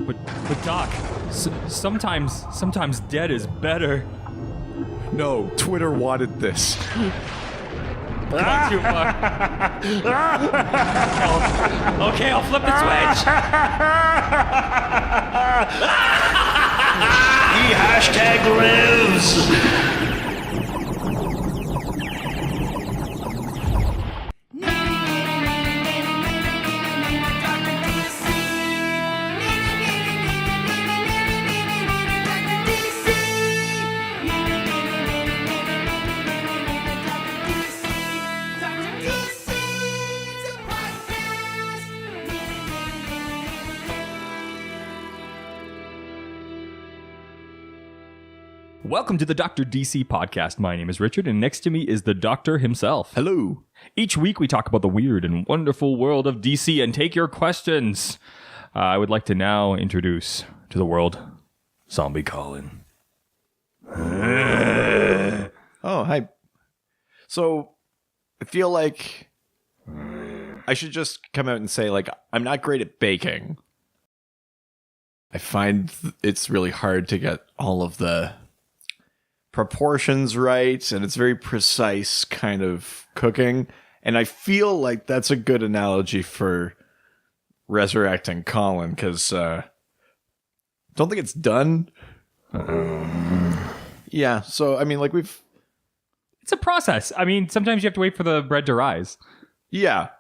But Doc, sometimes dead is better. No, Twitter wanted this. Gone too far. Okay, I'll flip the switch. He hashtag lives. Welcome to the Dr. DC podcast. My name is Richard, and next to me is the Doctor himself. Hello. Each week we talk about the weird and wonderful world of DC and take your questions. I would like to now introduce to the world Zombie Colin. Oh, hi. So, I feel like I should just come out and say, like, I'm not great at baking. I find it's really hard to get all of the proportions right, and it's very precise kind of cooking. And I feel like that's a good analogy for resurrecting Colin, because don't think it's done. Yeah, so I mean, like It's a process. I mean, sometimes you have to wait for the bread to rise. Yeah,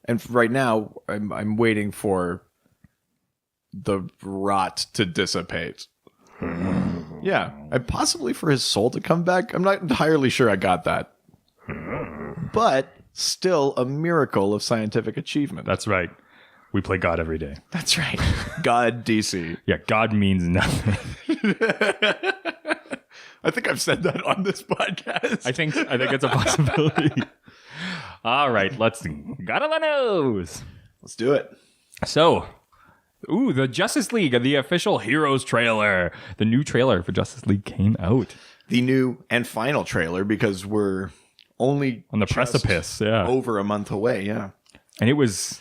and right now I'm waiting for the rot to dissipate. Yeah, and possibly for his soul to come back. I'm not entirely sure I got that. But still a miracle of scientific achievement. That's right. We play God every day. That's right. God DC. Yeah, God means nothing. I think I've said that on this podcast. I think it's a possibility. All right, let's got on the nose. Let's do it. So, the Justice League, the official Heroes trailer. The new trailer for Justice League came out. The new and final trailer, because we're only on the precipice, yeah, over a month away, yeah. And it was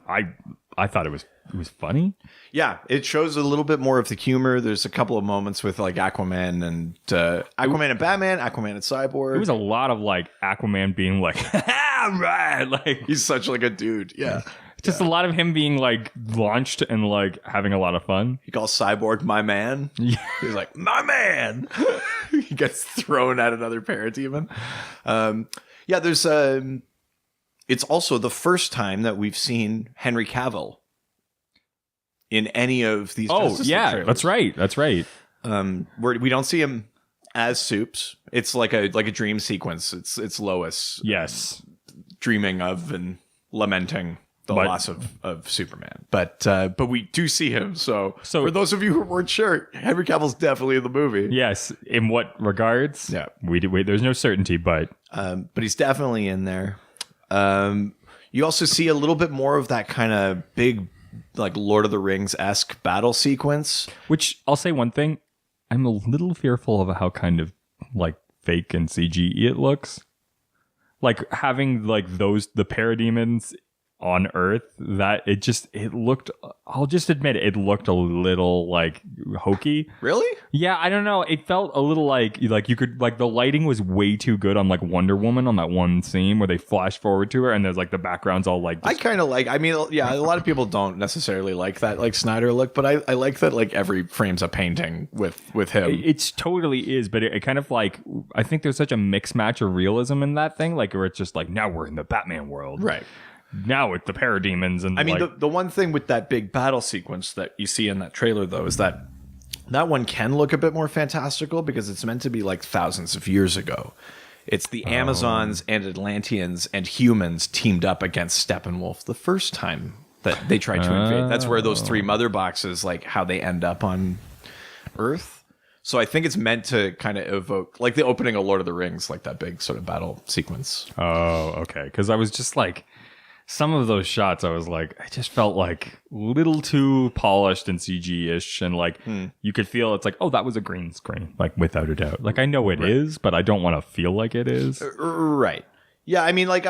I thought it was funny. Yeah, it shows a little bit more of the humor. There's a couple of moments with like Aquaman and Batman, Aquaman and Cyborg. It was a lot of like Aquaman being like, right, like he's such like a dude, yeah. Just a lot of him being like launched and like having a lot of fun. He calls Cyborg my man. Yeah. He's like, my man. He gets thrown at another parademon. Yeah, there's it's also the first time that we've seen Henry Cavill in any of these Justice League trailers. That's right. We don't see him as Supes. It's like a dream sequence. It's Lois. Yes. Dreaming of and lamenting the loss of Superman, but we do see him. So for those of you who weren't sure, Henry Cavill's definitely in the movie. Yes, in what regards? Yeah, there's no certainty, but he's definitely in there. You also see a little bit more of that kind of big, like Lord of the Rings-esque battle sequence. Which I'll say one thing, I'm a little fearful of how kind of like fake and CG it looks. Like having like the parademons on Earth, that it looked, I'll just admit it looked a little like hokey. Really? Yeah, I don't know. It felt a little like you could, like the lighting was way too good on like Wonder Woman on that one scene where they flash forward to her and there's like the background's all like. I kind of like, I mean, yeah, a lot of people don't necessarily like that like Snyder look, but I like that like every frame's a painting with him. It totally is, but it kind of like, I think there's such a mix match of realism in that thing, like where it's just like, now we're in the Batman world. Right. Now with the parademons and I mean, the one thing with that big battle sequence that you see in that trailer, though, is that one can look a bit more fantastical because it's meant to be like thousands of years ago. It's the Amazons and Atlanteans and humans teamed up against Steppenwolf the first time that they tried to invade. That's where those three mother boxes, like how they end up on Earth. So I think it's meant to kind of evoke, like the opening of Lord of the Rings, like that big sort of battle sequence. Oh, okay. Because I was just like, some of those shots, I was like, I just felt like a little too polished and CG-ish. And like, you could feel it's like, oh, that was a green screen, like without a doubt. Like, I know it is, but I don't want to feel like it is. Right. Yeah, I mean, like,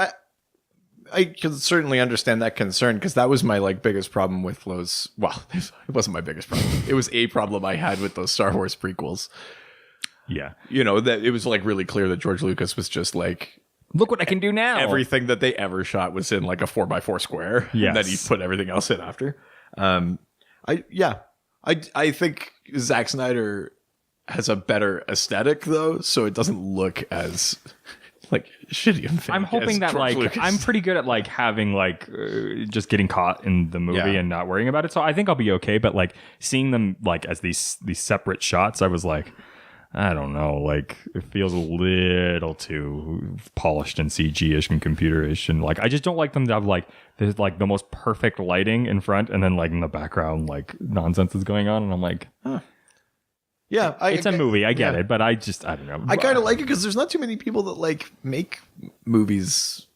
I can certainly understand that concern because that was my like biggest problem with those. Well, it wasn't my biggest problem. It was a problem I had with those Star Wars prequels. Yeah. You know, that it was like really clear that George Lucas was just like, look what I can do now. everything that they ever shot was in like a 4x4 square. Yes. And then he put everything else in after. I think Zack Snyder has a better aesthetic though, so it doesn't look as like shitty and fake. I'm hoping that George like Lucas. I'm pretty good at like having like just getting caught in the movie Yeah. and not worrying about it. So I think I'll be okay. But like seeing them like as these separate shots, I was like, I don't know, like it feels a little too polished and CG-ish and computer-ish, and like I just don't like them to have like there's like the most perfect lighting in front, and then like in the background like nonsense is going on, and I'm like, Yeah, it's a movie, I get yeah. it, but I don't know. I kind of like it because there's not too many people that like make movies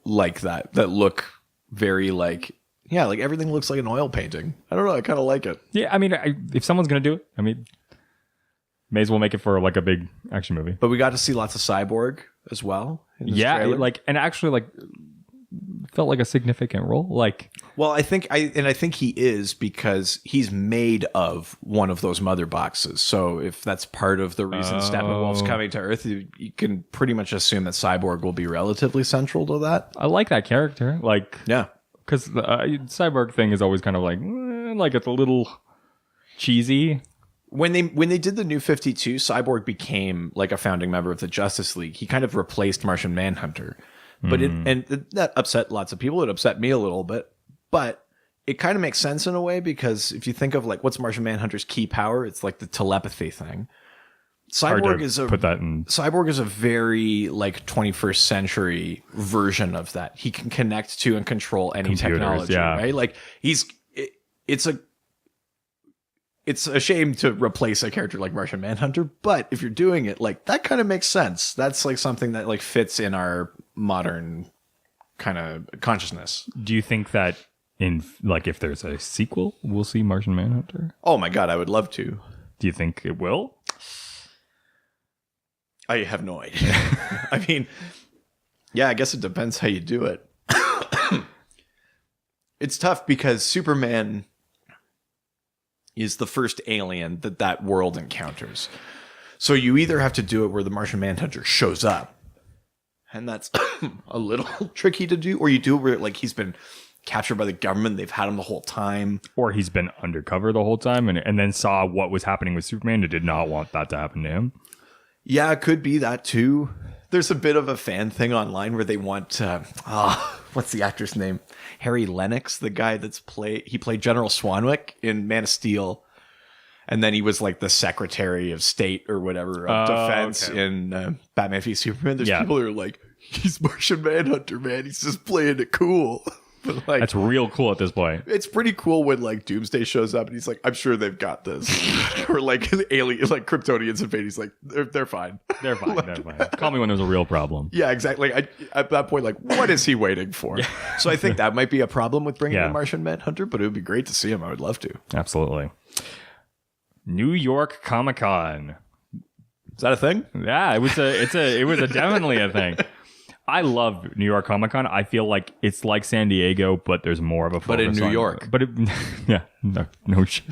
like that look very like like everything looks like an oil painting. I don't know. I kind of like it. Yeah, I mean, if someone's gonna do it, I mean, may as well make it for like a big action movie. But we got to see lots of Cyborg as well. In this Yeah, trailer. like and actually like felt like a significant role. Like, well, I think he is because he's made of one of those mother boxes. So if that's part of the reason Steppenwolf's coming to Earth, you can pretty much assume that Cyborg will be relatively central to that. I like that character. Like, Yeah. because the cyborg thing is always kind of like it's a little cheesy. When they did the New 52, Cyborg became like a founding member of the Justice League. He kind of replaced Martian Manhunter. But that upset lots of people. It upset me a little bit. But it kind of makes sense in a way because if you think of like what's Martian Manhunter's key power, it's like the telepathy thing. Cyborg is a very like 21st century version of that. He can connect to and control any technology, right? Like it's a shame to replace a character like Martian Manhunter, but if you're doing it, like that kind of makes sense. That's like something that like fits in our modern kind of consciousness. Do you think that in like if there's a sequel, we'll see Martian Manhunter? Oh my God, I would love to. Do you think it will? I have no idea. I mean, yeah, I guess it depends how you do it. It's tough because Superman is the first alien that world encounters. So you either have to do it where the Martian Manhunter shows up, and that's a little tricky to do, or you do it where like he's been captured by the government, they've had him the whole time. Or he's been undercover the whole time and then saw what was happening with Superman and did not want that to happen to him. Yeah, it could be that too. There's a bit of a fan thing online where they want what's the actor's name? Harry Lennox, the guy he played General Swanwick in Man of Steel, and then he was like the Secretary of State or whatever of Defense in Batman v Superman. There's people who are like, he's Martian Manhunter, man. He's just playing it cool. But like, that's real cool at this point. It's pretty cool when like Doomsday shows up and he's like, I'm sure they've got this. Or like an alien, like Kryptonians invade. He's like, they're fine. They're fine. They're fine. Call me when there's a real problem. Yeah, exactly. At that point, like, what is he waiting for? So I think that might be a problem with bringing in Martian Manhunter, but it would be great to see him. I would love to. Absolutely. New York Comic-Con. Is that a thing? Yeah, it was definitely a thing. I love New York Comic Con. I feel like it's like San Diego, but there's more of a focus but in New York. But no shit.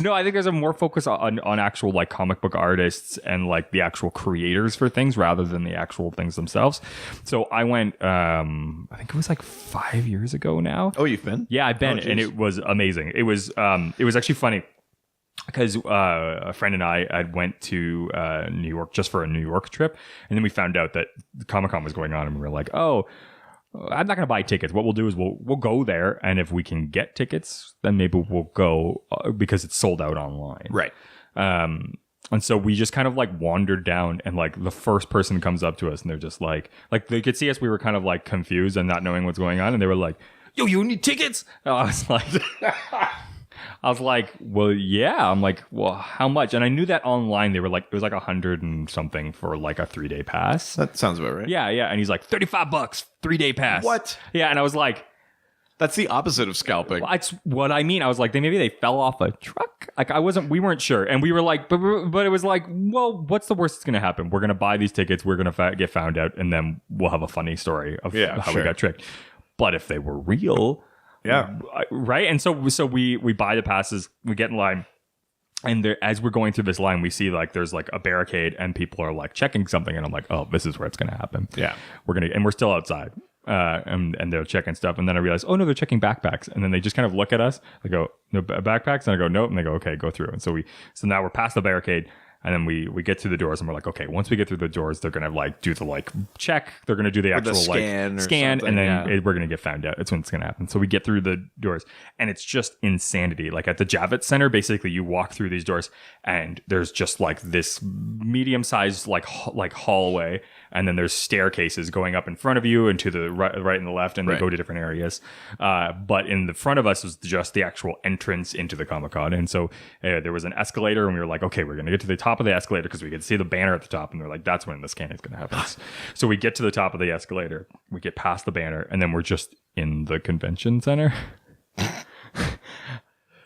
No, I think there's a more focus on actual like comic book artists and like the actual creators for things rather than the actual things themselves. So I went, I think it was like 5 years ago now. Oh, you've been? Yeah, I've been, and it was amazing. It was actually funny. Because a friend and I went to New York just for a New York trip, and then we found out that Comic-Con was going on, and we were like, "Oh, I'm not going to buy tickets. What we'll do is we'll go there, and if we can get tickets, then maybe we'll go because it's sold out online." Right. And so we just kind of like wandered down, and like the first person comes up to us, and they're just like they could see us. We were kind of like confused and not knowing what's going on, and they were like, "Yo, you need tickets?" And I was like, well, yeah. I'm like, well, how much? And I knew that online they were like, it was like 100 and something for like a 3-day pass. That sounds about right. Yeah. And he's like, $35, 3-day pass. What? Yeah. And I was like, That's the opposite of scalping. That's what I mean. I was like, maybe they fell off a truck. Like we weren't sure. And we were like, but it was like, well, what's the worst that's going to happen? We're going to buy these tickets. We're going to get found out. And then we'll have a funny story of how we got tricked. But if they were real, right? And so we buy the passes, we get in line. And as we're going through this line, we see like there's like a barricade and people are like checking something. And I'm like, oh, this is where it's going to happen. Yeah. And we're still outside. And they're checking stuff. And then I realize, oh no, they're checking backpacks. And then they just kind of look at us. They go, no backpacks. And I go, nope. And they go, okay, go through. And so now we're past the barricade. And then we get through the doors and we're like, okay, once we get through the doors, they're going to like do the like check. They're going to do the actual scan and then we're going to get found out. It's when it's going to happen. So we get through the doors and it's just insanity. Like at the Javits Center, basically you walk through these doors and there's just like this medium sized like hallway. And then there's staircases going up in front of you and to the right and the left, and they go to different areas. But in the front of us was just the actual entrance into the Comic-Con. And so there was an escalator, and we were like, okay, we're going to get to the top of the escalator because we could see the banner at the top. And they're like, that's when the scan is going to happen. So we get to the top of the escalator, we get past the banner, and then we're just in the convention center.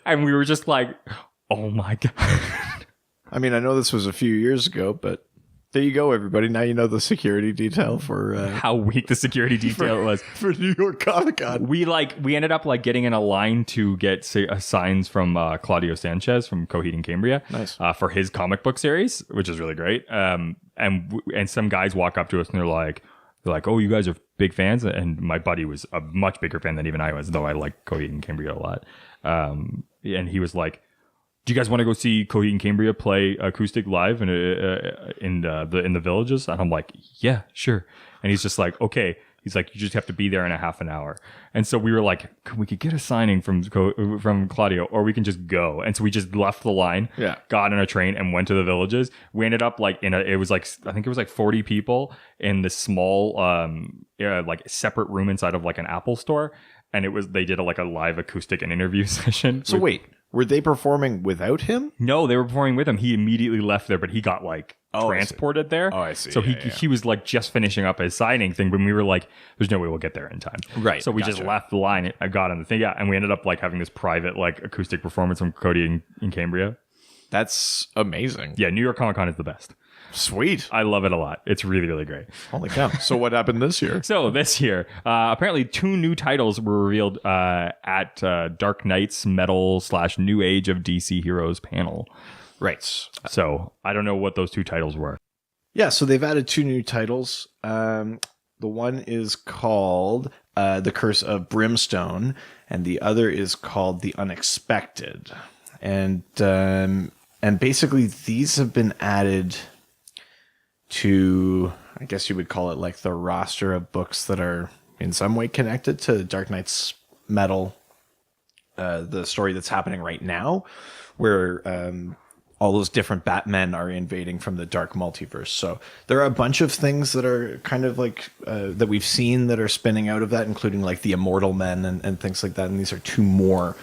And we were just like, oh my God. I mean, I know this was a few years ago, but there you go, everybody. Now you know the security detail for how weak the security detail was for New York Comic-Con. We ended up like getting in a line to get signs from Claudio Sanchez from Coheed and Cambria, nice, for his comic book series, which is really great. And some guys walk up to us and they're like, oh, you guys are big fans. And my buddy was a much bigger fan than even I was, though I like Coheed and Cambria a lot. And he was like, do you guys want to go see Coheed and Cambria play acoustic live in the Villages? And I'm like, yeah, sure. And he's just like, okay. He's like, you just have to be there in a half an hour. And so we were like, we could get a signing from Claudio, or we can just go. And so we just left the line, got on a train, and went to the Villages. We ended up like I think it was like 40 people in this small, like separate room inside of like an Apple store. And they did a live acoustic and interview session. So wait. Were they performing without him? No, they were performing with him. He immediately left there, but he got transported there. Oh, I see. So he was like just finishing up his signing thing when we were like, there's no way we'll get there in time. Right. So we just left the line. I got on the thing. Yeah. And we ended up like having this private like acoustic performance from Coheed and Cambria. That's amazing. Yeah. New York Comic Con is the best. Sweet. I love it a lot. It's really, really great. Holy cow. So what happened this year? So this year, apparently 2 new titles were revealed at Dark Knight's Metal / New Age of DC Heroes panel. Right. So I don't know what those 2 titles were. Yeah, so they've added 2 new titles. The one is called The Curse of Brimstone, and the other is called The Unexpected. And basically these have been added to, I guess you would call it like the roster of books that are in some way connected to Dark Knight's Metal, the story that's happening right now, where all those different Batmen are invading from the dark multiverse. So there are a bunch of things that are kind of like that we've seen that are spinning out of that, including like the Immortal Men and things like that. And these are 2 more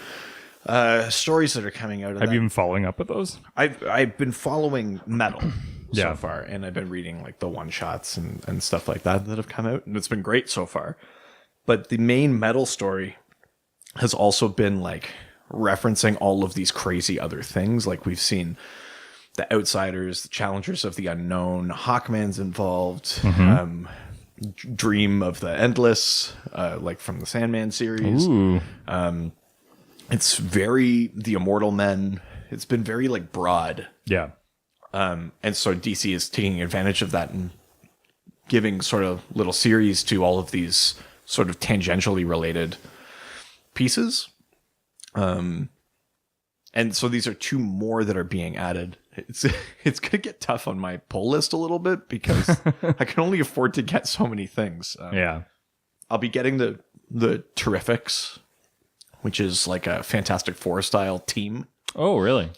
stories that are coming out of that. Have you been following up with those? I've been following Metal so far, and I've been reading like the one-shots and stuff like that have come out, and it's been great so far. But the main Metal story has also been like referencing all of these crazy other things. Like we've seen the Outsiders, the Challengers of the Unknown, Hawkman's involved, Dream of the Endless, like from the Sandman series. Ooh. It's very the Immortal Men. It's been very like broad. Yeah. And so DC is taking advantage of that and giving sort of little series to all of these sort of tangentially related pieces. And so these are 2 more that are being added. It's going to get tough on my pull list a little bit because I can only afford to get so many things. I'll be getting the Terrifics, which is like a Fantastic Four style team. Oh, really?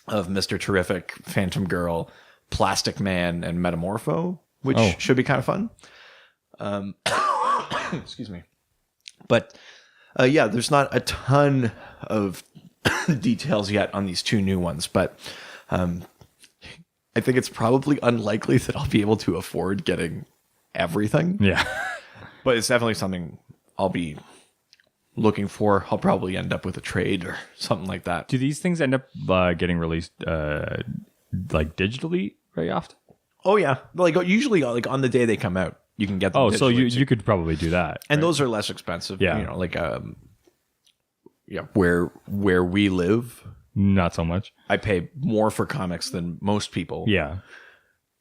Of Mr. Terrific, Phantom Girl, Plastic Man, and Metamorpho, which should be kind of fun. Excuse me. But there's not a ton of details yet on these 2 new ones, but I think it's probably unlikely that I'll be able to afford getting everything. Yeah. But it's definitely something I'll be looking for. I'll probably end up with a trade or something like that. Do these things end up getting released like digitally very often? Oh yeah, like usually like on the day they come out, you can get them. Oh, so digitally, you could probably do that. and right? those are less expensive. Yeah. You know, like where we live, Not so much. I pay more for comics than most people. Yeah.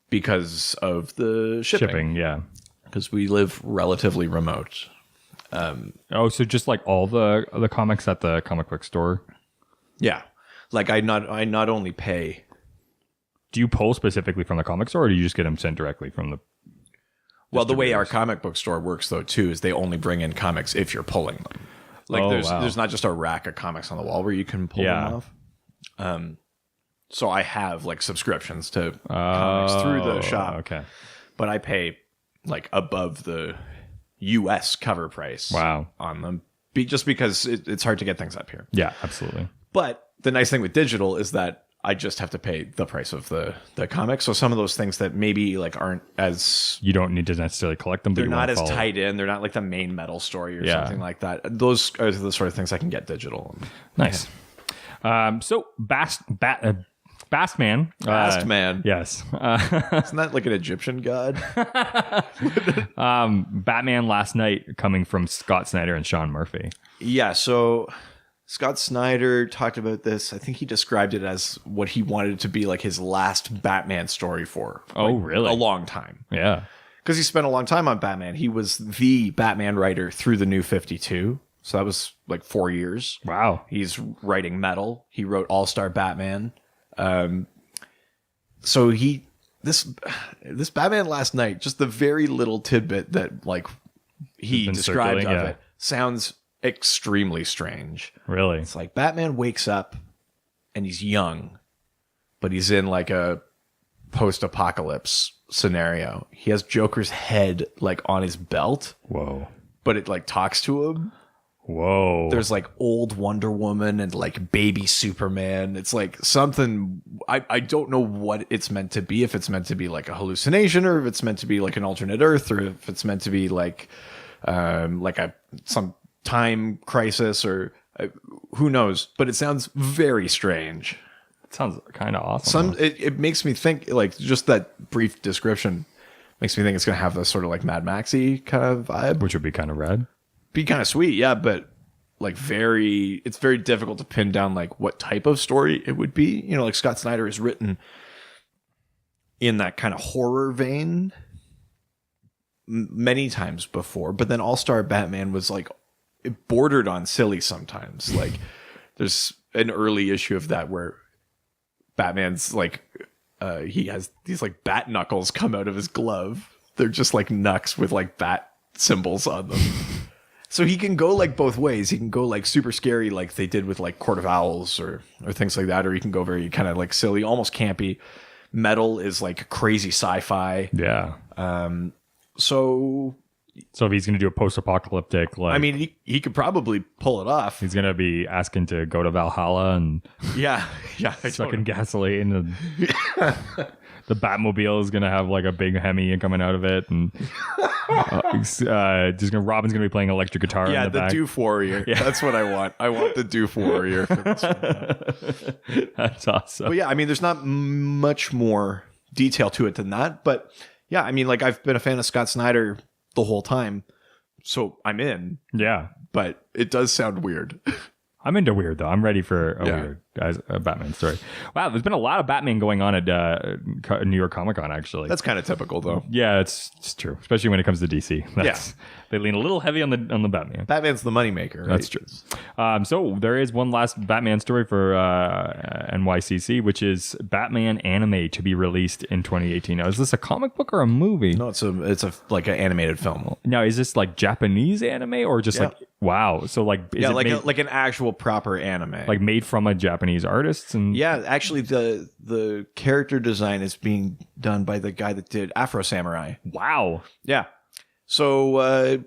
Because of the shipping. Yeah. Because we live relatively remote. Oh, so just like all the comics at the comic book store. Yeah. Like I not only pay. Do you pull specifically from the comic store, or do you just get them sent directly from the? Well, the way our comic book store works though too is they only bring in comics if you're pulling them. Like there's not just a rack of comics on the wall where you can pull them off. So I have like subscriptions to comics through the shop. Okay. But I pay like above the US cover price. Wow. On them. Just because it's hard to get things up here. Yeah, absolutely. But the nice thing with digital is that I just have to pay the price of the comic. So some of those things that maybe like aren't as... You don't need to necessarily collect them, but they're you not want to as follow. tied in. They're not like the main metal story or something like that. Those are the sort of things I can get digital. Nice. So Bassman. Bastman. Yes. Isn't that like an Egyptian god? Batman Last Night, coming from Scott Snyder and Sean Murphy. Yeah, so Scott Snyder talked about this. I think he described it as what he wanted to be like his last Batman story for. Oh, like, really? A long time. Yeah. Because he spent a long time on Batman. He was the Batman writer through the New 52. So that was like 4 years. Wow. He's writing Metal. He wrote All-Star Batman. So this Batman Last Night, just the very little tidbit that like he described of it sounds extremely strange. Really? It's like Batman wakes up and he's young, but he's in like a post-apocalypse scenario. He has Joker's head like on his belt. Whoa. But it like talks to him. Whoa. There's like old Wonder Woman and like baby Superman. It's like something I don't know what it's meant to be. If it's meant to be like a hallucination, or if it's meant to be like an alternate Earth, or if it's meant to be like some time crisis, or who knows. But it sounds very strange. It sounds kind of awesome. It makes me think, like, just that brief description makes me think it's going to have a sort of like Mad Maxy kind of vibe. Which would be kind of rad. Be kind of sweet, yeah, but like it's very difficult to pin down like what type of story it would be. You know, like Scott Snyder has written in that kind of horror vein many times before, but then All-Star Batman was like, it bordered on silly sometimes. Like there's an early issue of that where Batman's like, he has these like bat knuckles come out of his glove. They're just like knucks with like bat symbols on them. So he can go like both ways. He can go like super scary, like they did with like Court of Owls or things like that, or he can go very kind of like silly, almost campy. Metal is like crazy sci-fi. Yeah. So if he's going to do a post-apocalyptic, like, I mean, he could probably pull it off. he's going to be asking to go to Valhalla and Yeah. sucking gasoline, and the Batmobile is going to have like a big Hemi coming out of it, and Robin's going to be playing electric guitar. Yeah, in the back. Doof Warrior. Yeah. That's what I want. I want the Doof Warrior for this one. That's awesome. But yeah, I mean, there's not much more detail to it than that. But yeah, I mean, like I've been a fan of Scott Snyder the whole time, so I'm in. Yeah. But it does sound weird. I'm into weird, though. I'm ready for a Batman story. Wow, there's been a lot of Batman going on at New York Comic Con, actually. That's kind of typical, though. Yeah, it's true, especially when it comes to DC. They lean a little heavy on the Batman. Batman's the moneymaker, right? That's true. So there is one last Batman story for NYCC, which is Batman anime to be released in 2018. Now, is this a comic book or a movie? No, it's a like an animated film. Now, is this like Japanese anime or just like, wow? So like, is it made, like an actual proper anime, like made from a Japanese artist? And yeah, actually, the character design is being done by the guy that did Afro Samurai. Wow. Yeah. So,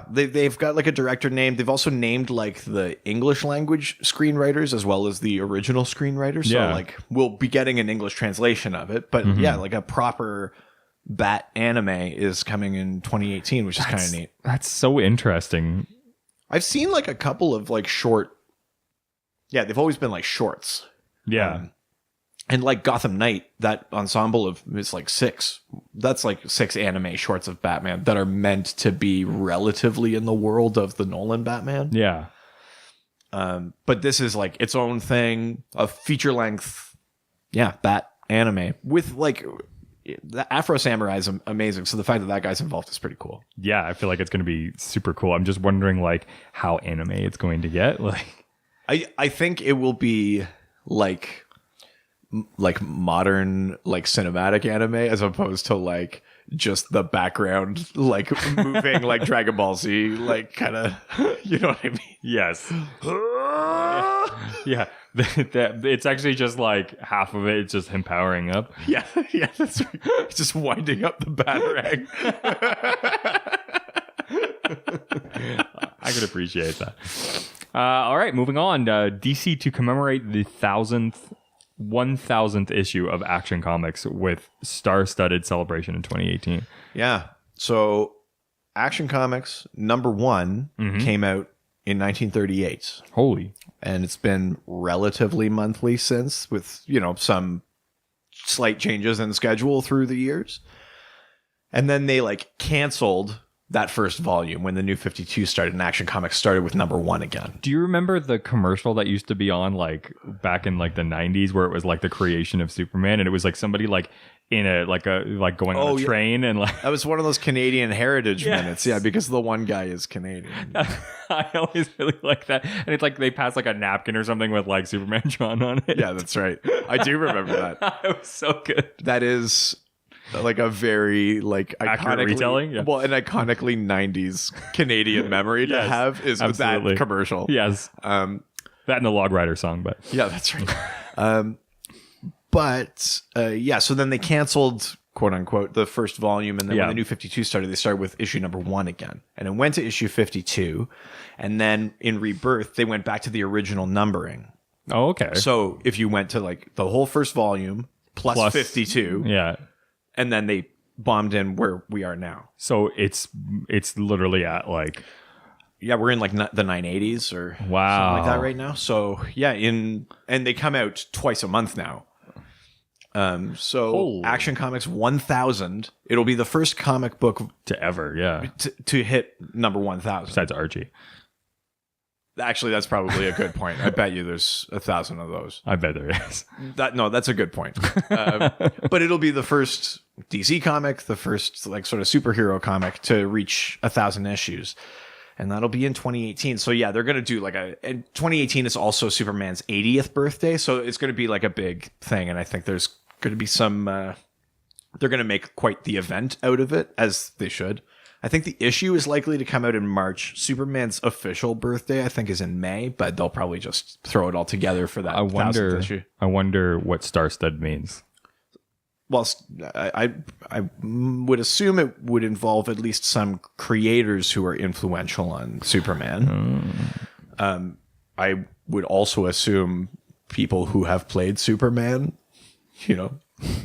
they've got like a director named. They've also named like the English language screenwriters as well as the original screenwriters. So like we'll be getting an English translation of it. But yeah, like a proper Bat anime is coming in 2018, which is kind of neat. That's so interesting. I've seen like a couple of like short. Yeah, they've always been like shorts. Yeah. And like Gotham Knight, that ensemble of it's like 6. That's like 6 anime shorts of Batman that are meant to be relatively in the world of the Nolan Batman. Yeah. But this is like its own thing, a feature length, Bat anime with like the Afro Samurai is amazing. So the fact that guy's involved is pretty cool. Yeah, I feel like it's going to be super cool. I'm just wondering like how anime it's going to get. Like, I think it will be like modern like cinematic anime as opposed to like just the background like moving like Dragon Ball Z like kind of you know what I mean? Yes. Yeah. It's actually just like half of it. It's just him powering up. Yeah, that's right. It's just winding up the batarang. I could appreciate that. All right, moving on. DC to commemorate the 1000th issue of Action Comics with star-studded celebration in 2018. Yeah. So Action Comics #1 came out in 1938. Holy. And it's been relatively monthly since, with, some slight changes in schedule through the years. And then they like canceled that first volume when the New 52 started and Action Comics started with #1 again. Do you remember the commercial that used to be on like back in like the 90s where it was like the creation of Superman and it was like somebody like in a going on a train and like that was one of those Canadian heritage minutes, because the one guy is Canadian. I always really like that, and it's like they pass like a napkin or something with like Superman drawn on it. Yeah, that's right. I do remember that. It was so good. That is like a very like accurate retelling. Yeah. Well, an iconically 90s Canadian memory to have is absolutely. That commercial. Yes. That and the Log Rider song, but yeah, that's right. So then they canceled, quote unquote, the first volume. And then when the New 52 started, they started with issue #1 again. And it went to issue 52. And then in Rebirth, they went back to the original numbering. Oh, okay. So if you went to like the whole first volume plus 52. Yeah. And then they bombed in where we are now. So it's literally at like... Yeah, we're in like the 980s or something like that right now. So yeah, and they come out twice a month now. Action Comics 1000, it'll be the first comic book to ever, to hit number 1000. Besides Archie. Actually, that's probably a good point. I bet you there's 1,000 of those. I bet there is. That's a good point. But it'll be the first DC comic, the first like sort of superhero comic to reach 1,000 issues. And that'll be in 2018. So yeah, they're going to do like and 2018 is also Superman's 80th birthday. So it's going to be like a big thing. And I think there's going to be some, they're going to make quite the event out of it, as they should. I think the issue is likely to come out in March. Superman's official birthday, I think, is in May, but they'll probably just throw it all together for that 1000th issue. I wonder what star-stud means. Well, I would assume it would involve at least some creators who are influential on Superman. I would also assume people who have played Superman,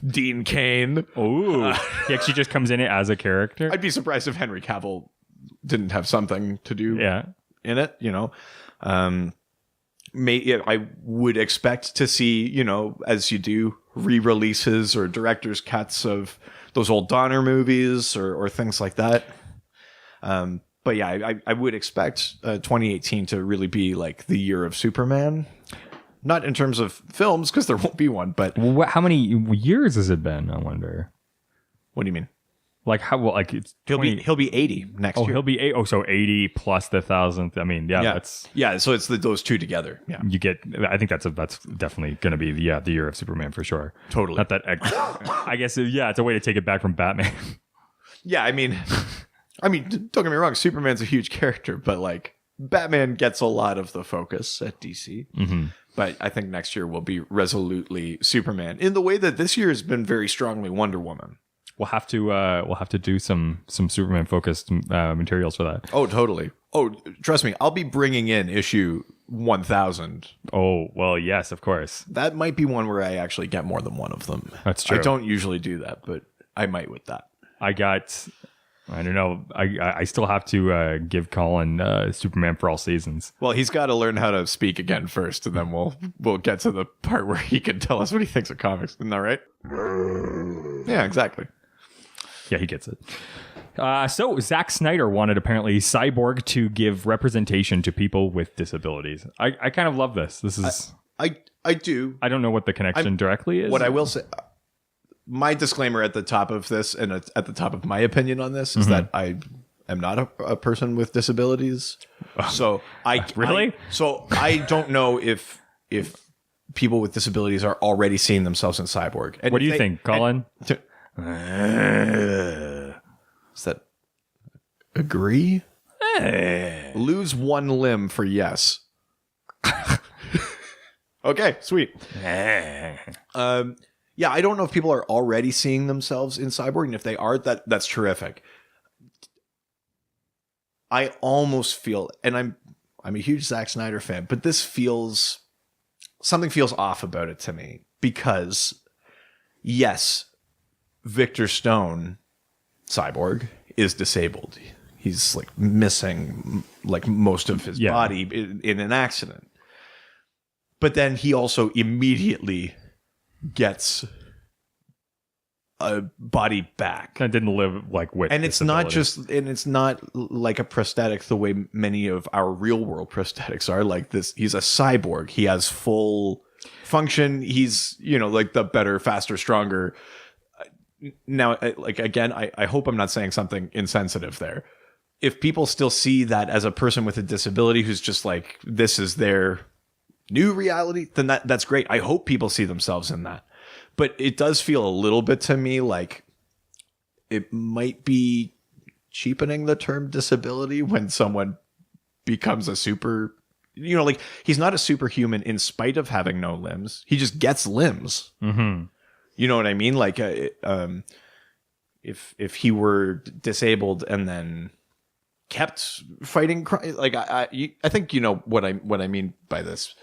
Dean Cain. Oh, he actually just comes in it as a character. I'd be surprised if Henry Cavill didn't have something to do in it, I would expect to see, as you do, re-releases or director's cuts of those old Donner movies or things like that. But yeah, I would expect 2018 to really be like the year of Superman. Not in terms of films, because there won't be one, but... How many years has it been, I wonder? What do you mean? Like how? Well, like it's he'll be 80 next year. He'll be 80. Oh, so 80 plus the 1,000th. I mean, that's So it's those two together. Yeah, you get. I think that's definitely going to be the year of Superman for sure. Totally. Not that. I guess it's a way to take it back from Batman. Yeah, I mean, don't get me wrong. Superman's a huge character, but like Batman gets a lot of the focus at DC. Mm-hmm. But I think next year will be resolutely Superman in the way that this year has been very strongly Wonder Woman. We'll have to do some Superman focused materials for that. Oh, totally. Oh, trust me, I'll be bringing in issue 1000. Oh, well, yes, of course. That might be one where I actually get more than one of them. That's true. I don't usually do that, but I might with that. I got I don't know. I still have to give Colin Superman for all seasons. Well, he's got to learn how to speak again first, and then we'll get to the part where he can tell us what he thinks of comics. Isn't that right? Yeah, exactly. Yeah, he gets it. So Zack Snyder wanted apparently Cyborg to give representation to people with disabilities. I kind of love this. This is I do. I don't know what the connection directly is. What I will say, my disclaimer at the top of this and at the top of my opinion on this is that I am not a person with disabilities. So Really? I don't know if people with disabilities are already seeing themselves in Cyborg. And what do you think, Colin? Is that agree? Lose one limb for yes. Okay, sweet. Yeah, I don't know if people are already seeing themselves in Cyborg, and if they are, that's terrific. I almost feel, and I'm a huge Zack Snyder fan, but something feels off about it to me because, yes, Victor Stone, Cyborg, is disabled. He's like missing like most of his body in an accident. But then he also immediately gets a body back. I didn't live like with and it's not like a prosthetic the way many of our real world prosthetics are. Like this, he's a cyborg. He has full function. He's, like the better, faster, stronger. Now, like, again, I hope I'm not saying something insensitive there. If people still see that as a person with a disability who's just like, this is their new reality, then that's great. I hope people see themselves in that. But it does feel a little bit to me like it might be cheapening the term disability when someone becomes a super, like he's not a superhuman in spite of having no limbs. He just gets limbs. Mm-hmm. You know what I mean? Like if he were disabled and then kept fighting, like I think you know what I mean by this.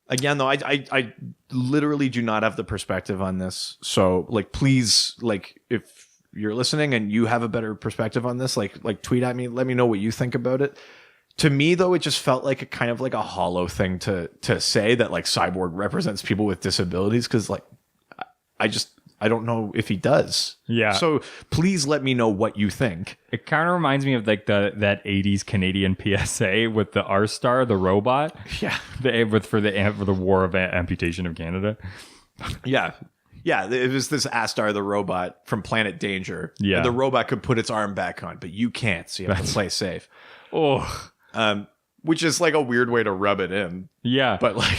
Again, though, I literally do not have the perspective on this. So, like, please, like, if you're listening and you have a better perspective on this, like tweet at me, let me know what you think about it. To me, though, it just felt like a kind of like a hollow thing to say that like Cyborg represents people with disabilities, because like I don't know if he does. Yeah. So please let me know what you think. It kind of reminds me of like that 80s Canadian PSA with the R-Star, the robot. Yeah. For the War of Amputation of Canada. Yeah. Yeah. It was this Astar, the robot from Planet Danger. Yeah. And the robot could put its arm back on, but you can't. So you have to play safe. Oh. Which is like a weird way to rub it in. Yeah. But like,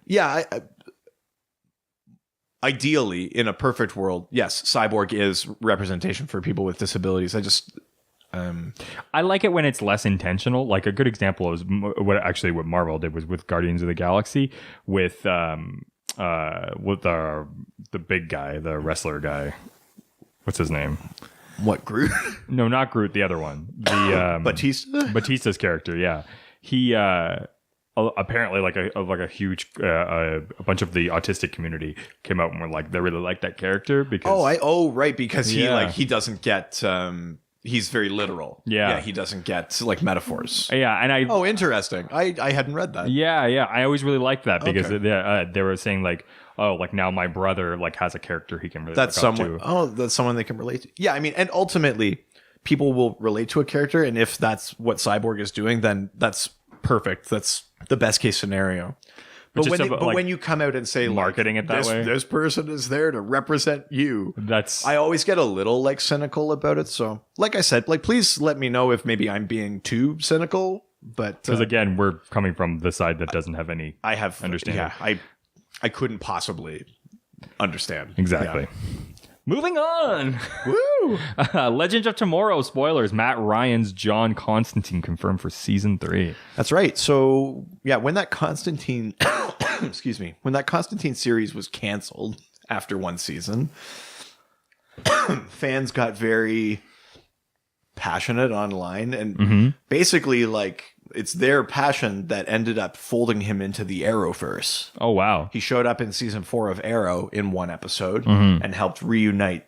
yeah, ideally, in a perfect world, yes, Cyborg is representation for people with disabilities. I like it when it's less intentional. Like a good example is what Marvel did was with Guardians of the Galaxy with the big guy, the wrestler guy. What's his name? What, Groot? No, not Groot. The other one, the Batista. Batista's character. Yeah, he. Apparently like a huge a bunch of the autistic community came out and were like they really like that character because because he doesn't get he's very literal. Yeah, he doesn't get like metaphors. Yeah, and interesting. I hadn't read that. Yeah, I always really liked that because they were saying like, oh, like now my brother like has a character he can really that's someone that's someone they can relate to. Yeah, I mean, and ultimately people will relate to a character, and if that's what Cyborg is doing, then that's perfect. That's the best case scenario. But when you come out and say marketing it that way, this person is there to represent you. I always get a little like cynical about it. So like I said, like please let me know if maybe I'm being too cynical. But because again, we're coming from the side that doesn't have any. I have understanding. Yeah, I couldn't possibly understand exactly. Yeah. Moving on. Woo! Legends of Tomorrow spoilers. Matt Ryan's John Constantine confirmed for season 3. That's right. So yeah, when that Constantine, excuse me, when that Constantine series was canceled after one season, fans got very passionate online, and basically like it's their passion that ended up folding him into the Arrowverse. Oh, wow. He showed up in season 4 of Arrow in one episode and helped reunite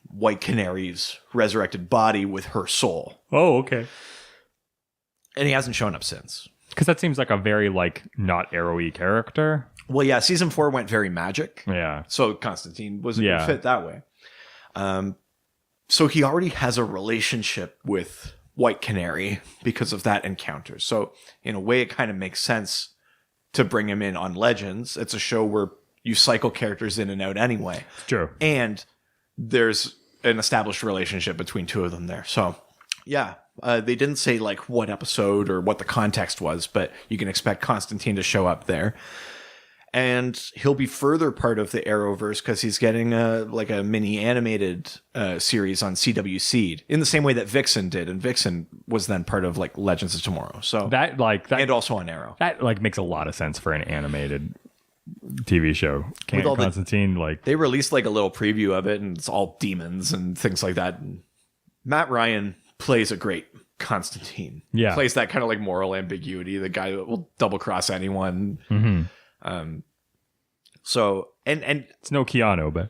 White Canary's resurrected body with her soul. Oh, okay. And he hasn't shown up since. Because that seems like a very, like, not Arrow-y character. Well, yeah, season 4 went very magic. Yeah. So Constantine was a good fit that way. So he already has a relationship with White Canary because of that encounter. So in a way, it kind of makes sense to bring him in on Legends. It's a show where you cycle characters in and out anyway. True. And there's an established relationship between two of them there. So yeah, they didn't say like what episode or what the context was, but you can expect Constantine to show up there. And he'll be further part of the Arrowverse because he's getting a mini animated series on CW Seed in the same way that Vixen did, and Vixen was then part of like Legends of Tomorrow. So that and also on Arrow. That like makes a lot of sense for an animated TV show. With all Constantine they released like a little preview of it, and it's all demons and things like that. And Matt Ryan plays a great Constantine. Yeah, plays that kind of like moral ambiguity, the guy that will double cross anyone. Mm-hmm. So and it's no Keanu,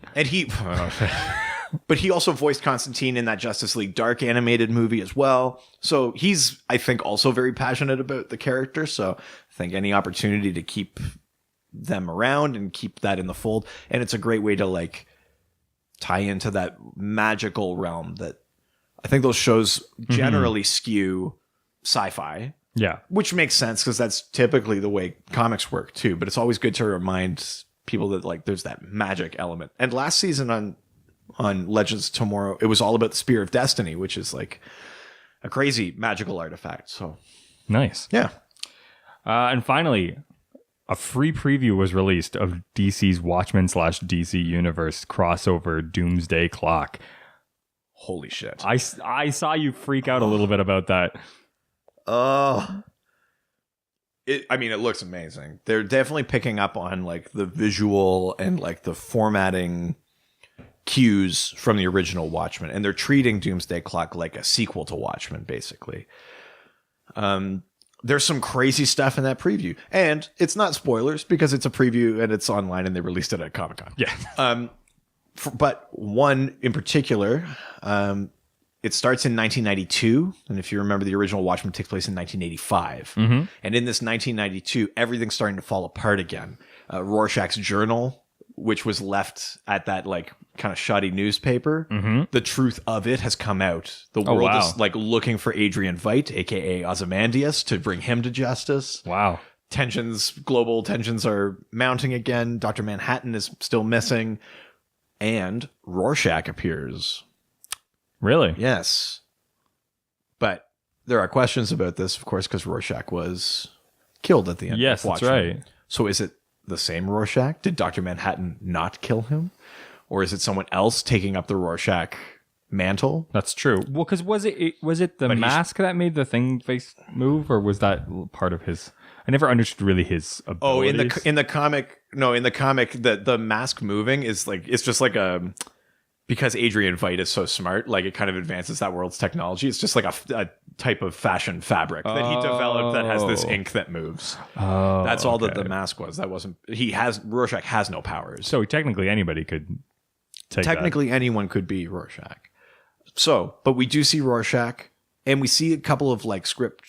but he also voiced Constantine in that Justice League Dark animated movie as well. So he's, I think, also very passionate about the character. So I think any opportunity to keep them around and keep that in the fold, and it's a great way to like tie into that magical realm that I think those shows generally skew sci-fi. Yeah. Which makes sense because that's typically the way comics work too. But it's always good to remind people that like there's that magic element. And last season on Legends of Tomorrow, it was all about the Spear of Destiny, which is like a crazy magical artifact. So nice. Yeah. And finally, a free preview was released of DC's Watchmen/DC Universe crossover Doomsday Clock. Holy shit. I saw you freak out a little bit about that. It looks amazing. They're definitely picking up on like the visual and like the formatting cues from the original Watchmen, and they're treating Doomsday Clock like a sequel to Watchmen, basically. There's some crazy stuff in that preview, and it's not spoilers because it's a preview and it's online and they released it at Comic-Con. Yeah. But one in particular, it starts in 1992, and if you remember, the original Watchmen takes place in 1985. Mm-hmm. And in this 1992, everything's starting to fall apart again. Rorschach's journal, which was left at that like kind of shoddy newspaper, the truth of it has come out. The world is like looking for Adrian Veidt, aka Ozymandias, to bring him to justice. Wow. Global tensions are mounting again. Dr. Manhattan is still missing, and Rorschach appears. Really? Yes. But there are questions about this, of course, because Rorschach was killed at the end. Yes, of Watchmen. that's right. So is it the same Rorschach? Did Dr. Manhattan not kill him? Or is it someone else taking up the Rorschach mantle? That's true. Well, because was it the mask that made the thing face move, or was that part of his? I never understood really his abilities. Oh, in the comic, the mask moving is like it's just like a. Because Adrian Veidt is so smart, like it kind of advances that world's technology. It's just like a type of fashion fabric that he developed that has this ink that moves. Oh, that's all that the mask was. That wasn't. Rorschach has no powers. So technically, anybody could take. Technically, anyone could be Rorschach. So, but we do see Rorschach, and we see a couple of like script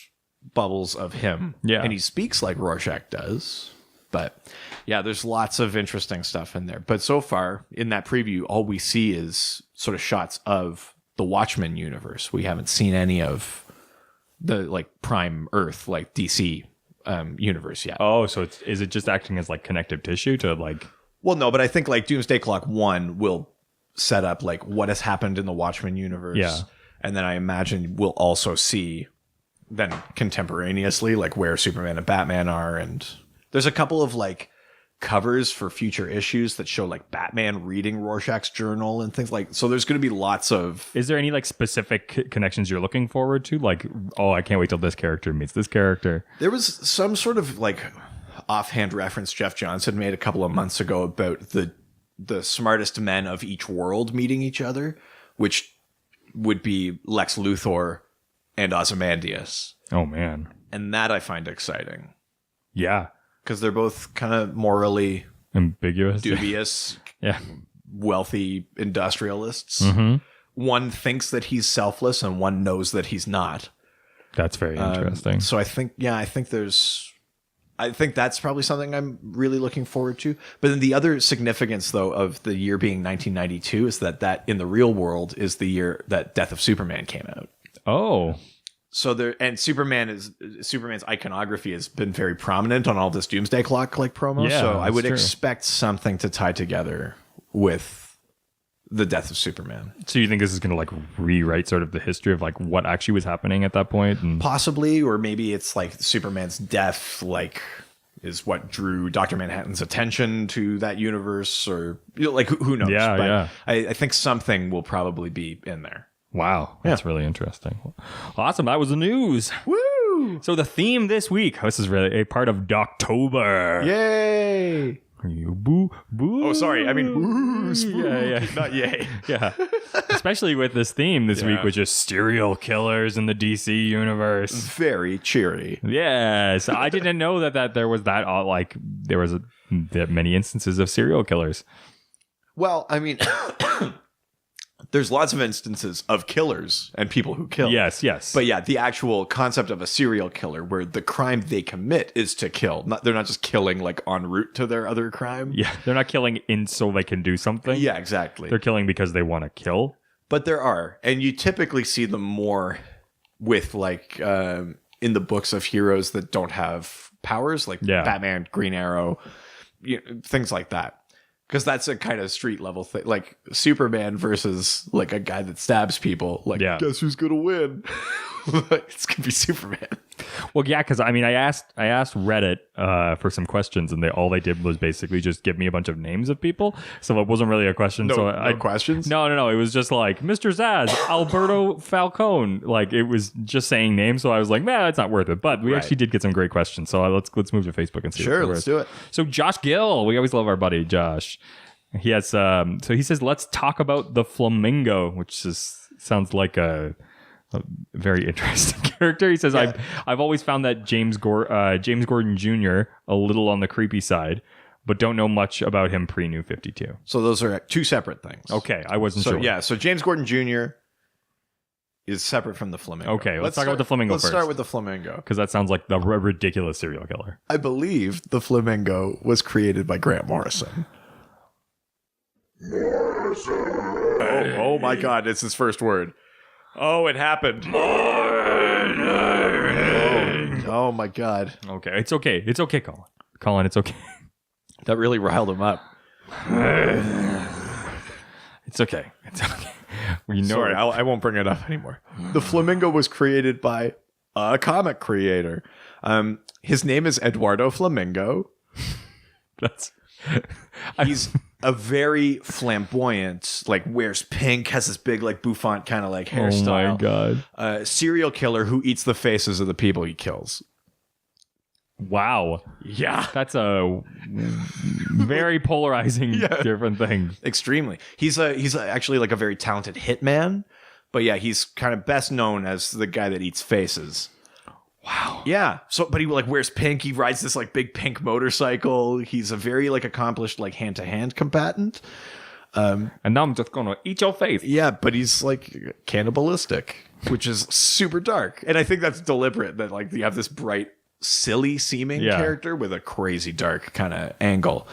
bubbles of him. Yeah, and he speaks like Rorschach does. But yeah, there's lots of interesting stuff in there. But so far in that preview, all we see is sort of shots of the Watchmen universe. We haven't seen any of the like Prime Earth, like DC universe yet. Oh, so is it just acting as like connective tissue to like? Well, no, but I think like Doomsday Clock 1 will set up like what has happened in the Watchmen universe. Yeah. And then I imagine we'll also see then contemporaneously like where Superman and Batman are, and there's a couple of like covers for future issues that show like Batman reading Rorschach's journal and things like. So there's going to be lots of. Is there any like specific connections you're looking forward to? Like, oh, I can't wait till this character meets this character. There was some sort of like offhand reference Jeff Johnson made a couple of months ago about the smartest men of each world meeting each other, which would be Lex Luthor and Ozymandias. Oh man, and that I find exciting. Yeah. Because they're both kind of morally ambiguous, dubious, yeah, wealthy industrialists. Mm-hmm. One thinks that he's selfless and one knows that he's not. That's very interesting. So I think that's probably something I'm really looking forward to. But then the other significance, though, of the year being 1992 is that in the real world is the year that Death of Superman came out. Oh. So Superman's iconography has been very prominent on all this Doomsday Clock like promo. Yeah, so I would true. expect something to tie together with the Death of Superman. So you think this is going to like rewrite sort of the history of like what actually was happening at that point? And Possibly, or maybe it's like Superman's death, like is what drew Dr. Manhattan's attention to that universe, or like who knows? Yeah, but yeah. I think something will probably be in there. wow, that's really interesting. Awesome. That was the news. Woo! So the theme this week, this is really a part of DocTober. Yay! You boo, boo. Oh, sorry. I mean, woo, yeah. not yay. Yeah. Especially with this theme this week, Yeah. which is serial killers in the DC universe. Very cheery. Yes. I didn't know that there was that, there was that many instances of serial killers. Well, I mean, there's lots of instances of killers and people who kill. Yes. But yeah, the actual concept of a serial killer where the crime they commit is to kill. They're not just killing like en route to their other crime. Yeah. They're not killing so they can do something. Yeah, exactly. They're killing because they want to kill. But there are. And you typically see them more with like in the books of heroes that don't have powers, like Batman, Green Arrow, things like that. Because that's a kind of street level thing, like Superman versus like a guy that stabs people. Like, guess who's gonna win? It's gonna be Superman. Well, yeah, because I mean, I asked Reddit for some questions, and all they did was basically just give me a bunch of names of people. So it wasn't really a question. No No questions. No. It was just like Mr. Zsasz, Alberto Falcone. Like it was just saying names. So I was like, man, it's not worth it. But we actually did get some great questions. So let's move to Facebook and see. Sure, let's do it. So Josh Gill, we always love our buddy Josh. He has so he says, let's talk about the Flamingo, which sounds like a very interesting character. He says, I've always found that James Gordon Jr. a little on the creepy side, but don't know much about him pre-New 52. So those are two separate things. Okay, I wasn't sure. Yeah, so James Gordon Jr. is separate from the Flamingo. Okay, let's talk about the Flamingo first. first. Let's start with the Flamingo. Because that sounds like the ridiculous serial killer. I believe the Flamingo was created by Grant Morrison. Oh my God, it's his first word. Oh, it happened. Oh my God. Okay, it's okay. It's okay, Colin. Colin, it's okay. That really riled him up. It's okay. It's okay. We know. Sorry, I won't bring it up anymore. The Flamingo was created by a comic creator. His name is Eduardo Flamingo. He's a very flamboyant, like wears pink, has this big like bouffant kind of like hairstyle. Oh my God. Serial killer who eats the faces of the people he kills. Wow. Yeah. That's a very polarizing different thing. Extremely. He's actually like a very talented hitman, but yeah, he's kind of best known as the guy that eats faces. Wow. Yeah. So, but he like wears pink. He rides this like big pink motorcycle. He's a very like accomplished like hand-to-hand combatant. And now I'm just gonna eat your face. Yeah, but he's like cannibalistic, which is super dark. And I think that's deliberate that like you have this bright, silly seeming character with a crazy dark kind of angle.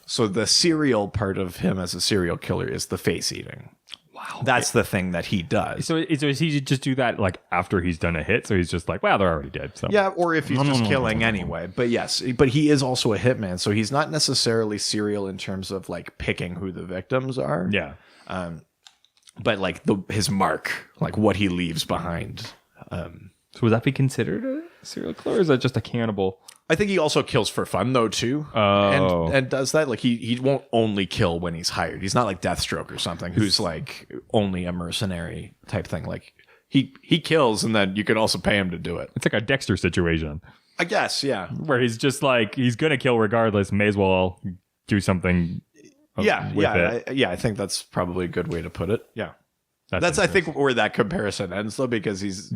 So the serial part of him as a serial killer is the face eating. Wow. That's the thing that he does. So is he just do that like after he's done a hit? So he's just like, well, they're already dead. So yeah, or if he's just killing anyway. But yes, but he is also a hitman. So he's not necessarily serial in terms of like picking who the victims are. Yeah. But like his mark, like what he leaves behind. So would that be considered a serial killer, or is that just a cannibal? I think he also kills for fun though too. Oh. And does that like he won't only kill when he's hired. He's not like Deathstroke or something who's like only a mercenary type thing. Like he kills and then you can also pay him to do it. It's like a Dexter situation. I guess, yeah. Where he's just like he's gonna kill regardless, may as well do something with it. I think that's probably a good way to put it. Yeah. That's I think where that comparison ends though, because he's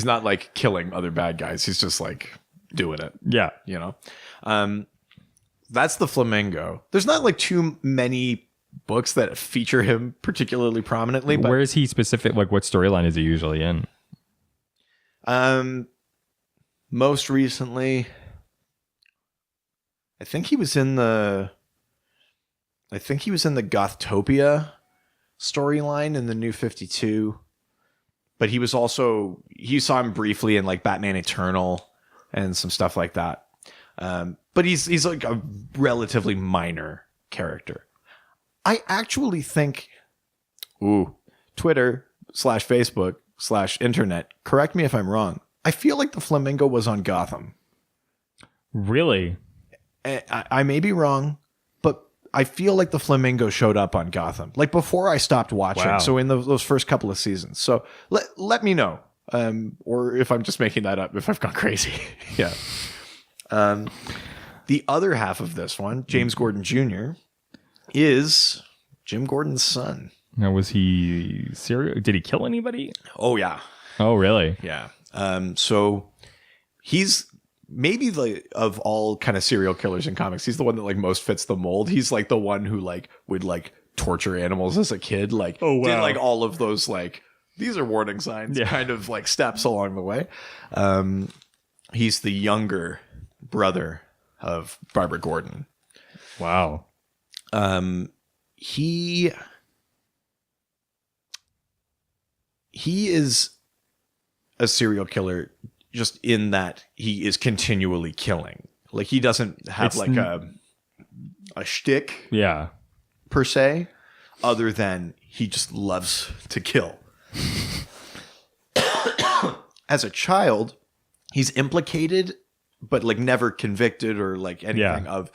not like killing other bad guys. He's just like doing it. Yeah. You know? That's the Flamingo. There's not like too many books that feature him particularly prominently. But where is he specific? Like, what storyline is he usually in? most recently, I think he was in the Gothtopia storyline in the New 52. But he was also, you saw him briefly in like Batman Eternal and some stuff like that. But he's like a relatively minor character. I actually think, Twitter/Facebook/internet, correct me if I'm wrong. I feel like the Flamingo was on Gotham. Really? I may be wrong, but I feel like the Flamingo showed up on Gotham, like before I stopped watching. Wow. So in those first couple of seasons. So let me know, or if I'm just making that up, if I've gone crazy. Yeah. The other half of this one, James Gordon Jr., is Jim Gordon's son. Now, was he serial? Did he kill anybody? Oh yeah, Oh, really? yeah. So he's maybe of all kind of serial killers in comics, he's the one that like most fits the mold. He's like the one who like would like torture animals as a kid, like did like all of those like these are warning signs kind of like steps along the way. He's the younger brother of Barbara Gordon. Wow. He is a serial killer just in that he is continually killing. Like he doesn't have like a shtick Yeah. per se, other than he just loves to kill. As a child, he's implicated, but like never convicted or like anything of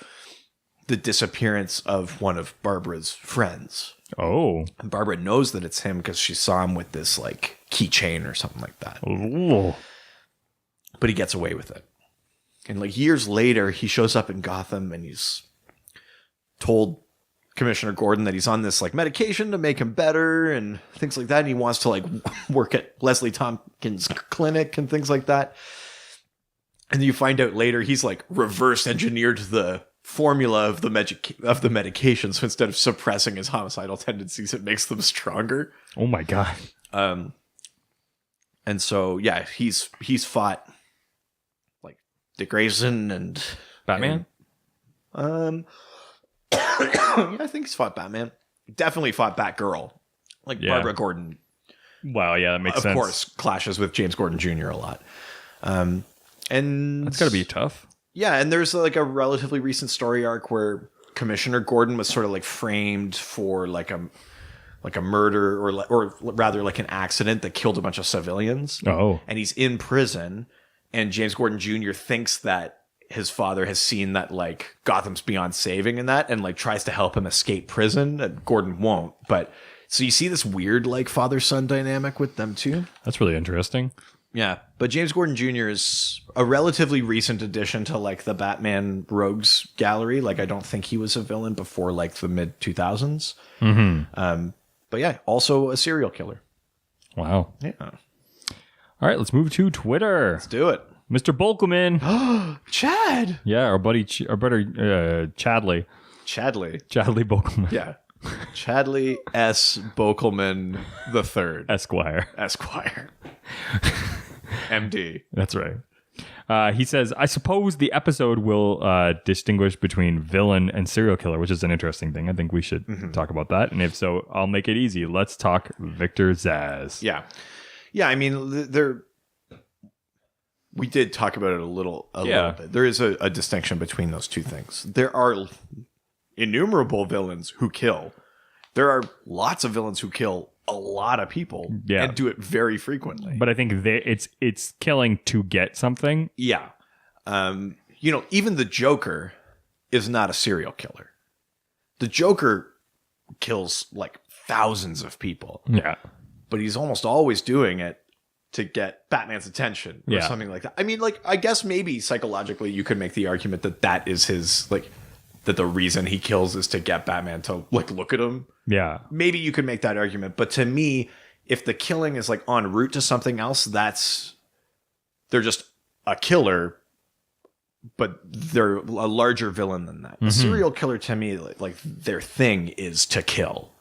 the disappearance of one of Barbara's friends. Oh. And Barbara knows that it's him because she saw him with this like keychain or something like that. Ooh. But he gets away with it. And like years later, he shows up in Gotham and he's told Commissioner Gordon that he's on this like medication to make him better and things like that. And he wants to like work at Leslie Tompkins' clinic and things like that. And you find out later he's like reverse engineered the formula of the medication. So instead of suppressing his homicidal tendencies, it makes them stronger. Oh my God. And so, yeah, he's fought like Dick Grayson and Batman? yeah, I think he's fought Batman. Definitely fought Batgirl. Like Barbara Gordon, Wow, yeah, that makes sense. of course, clashes with James Gordon Jr. a lot. And That's got to be tough. yeah, and there's like a relatively recent story arc where Commissioner Gordon was sort of like framed for like a murder or rather like an accident that killed a bunch of civilians. Oh. And he's in prison, and James Gordon Jr. thinks that his father has seen that like Gotham's beyond saving and that, and like tries to help him escape prison, and Gordon won't. But so you see this weird like father-son dynamic with them too. That's really interesting. Yeah, but James Gordon Jr. is a relatively recent addition to like the Batman Rogues gallery. Like I don't think he was a villain before like the mid 2000s. Mm-hmm. But yeah, also a serial killer. Wow. Yeah, All right, let's move to Twitter. let's do it. Mr. Bolkelman. Chad. Yeah, our buddy Chadley. Chadley. Chadley Bolkelman. Yeah. Chadley S. Bokelman III. Esquire. Esquire. MD. That's right. He says, I suppose the episode will distinguish between villain and serial killer, which is an interesting thing. I think we should talk about that. And if so, I'll make it easy. Let's talk Victor Zsasz. Yeah. Yeah, I mean, we did talk about it a little bit. There is a distinction between those two things. There are innumerable villains who kill. There are lots of villains who kill a lot of people and do it very frequently. But I think it's killing to get something. Yeah. Even the Joker is not a serial killer. The Joker kills like thousands of people. Yeah. But he's almost always doing it to get Batman's attention or something like that. I mean, like, I guess maybe psychologically you could make the argument that is his, like, that the reason he kills is to get Batman to, like, look at him. Yeah. Maybe you could make that argument. But to me, if the killing is, like, en route to something else, they're just a killer, but they're a larger villain than that. A serial killer, to me, like their thing is to kill.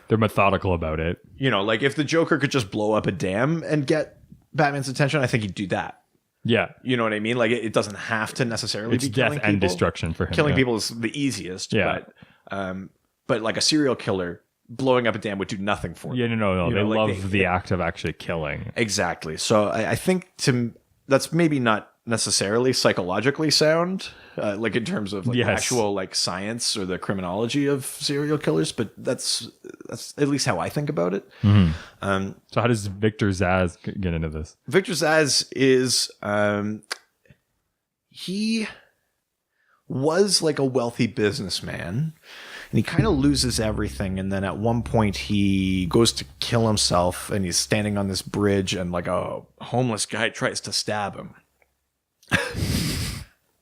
They're methodical about it. You know, like if the Joker could just blow up a dam and get Batman's attention, I think he'd do that. Yeah. You know what I mean? Like it doesn't have to necessarily It's be death killing and people. destruction for him. Killing people is the easiest. Yeah. But like a serial killer, blowing up a dam would do nothing for them. Yeah, no. You They know, like love the act of actually killing. Exactly. So I think that's maybe not necessarily psychologically sound, like in terms of like actual like science or the criminology of serial killers, but that's at least how I think about it. So how does Victor Zsasz get into this? Victor Zsasz is he was like a wealthy businessman, and he kind of loses everything, and then at one point he goes to kill himself, and he's standing on this bridge, and like a homeless guy tries to stab him.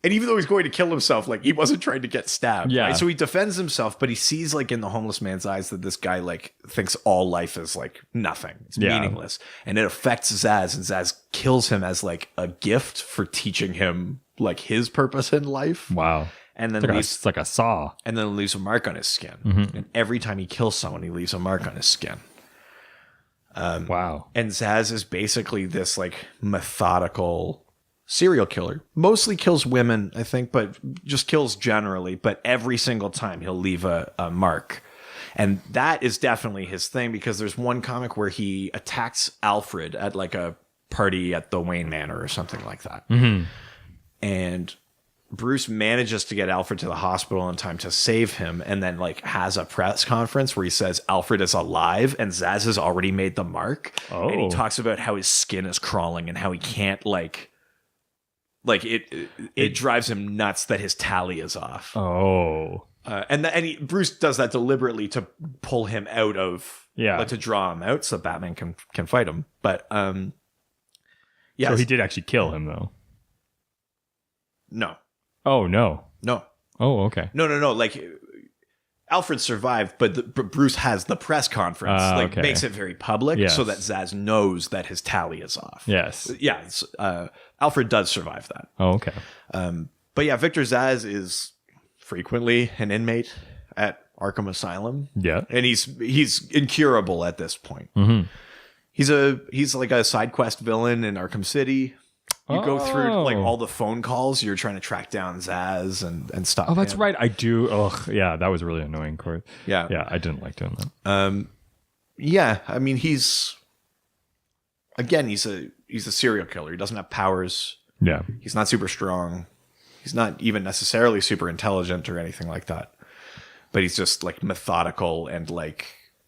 And even though he's going to kill himself, like he wasn't trying to get stabbed. Yeah. Right? So he defends himself, but he sees like in the homeless man's eyes that this guy like thinks all life is like nothing. It's meaningless. And it affects Zsasz, and Zsasz kills him as like a gift for teaching him like his purpose in life. Wow. And then It's like a saw. and then leaves a mark on his skin. And every time he kills someone, he leaves a mark on his skin. Wow. And Zsasz is basically this like methodical serial killer. Mostly kills women, I think, but just kills generally. But every single time he'll leave a mark. And that is definitely his thing, because there's one comic where he attacks Alfred at like a party at the Wayne Manor or something like that. And Bruce manages to get Alfred to the hospital in time to save him, and then like has a press conference where he says Alfred is alive, and Zsasz has already made the mark. And he talks about how his skin is crawling and how he can't like it drives him nuts that his tally is off. Bruce does that deliberately to pull him out of like, to draw him out so Batman can fight him. But so he did actually kill him though. No. Oh no. No. Oh, okay. No. Like Alfred survived, but Bruce has the press conference, makes it very public so that Zsasz knows that his tally is off. Yes. Yeah. Alfred does survive that. Oh, okay. But yeah, Victor Zsasz is frequently an inmate at Arkham Asylum. Yeah. And he's incurable at this point. He's like a side quest villain in Arkham City. You go through like all the phone calls. You're trying to track down Zsasz and stop him. Oh, that's right. I do. Ugh. Yeah, that was really annoying, Corey. Yeah. Yeah, I didn't like doing that. Yeah, I mean, he's a serial killer. He doesn't have powers. Yeah. He's not super strong. He's not even necessarily super intelligent or anything like that. But he's just like methodical and like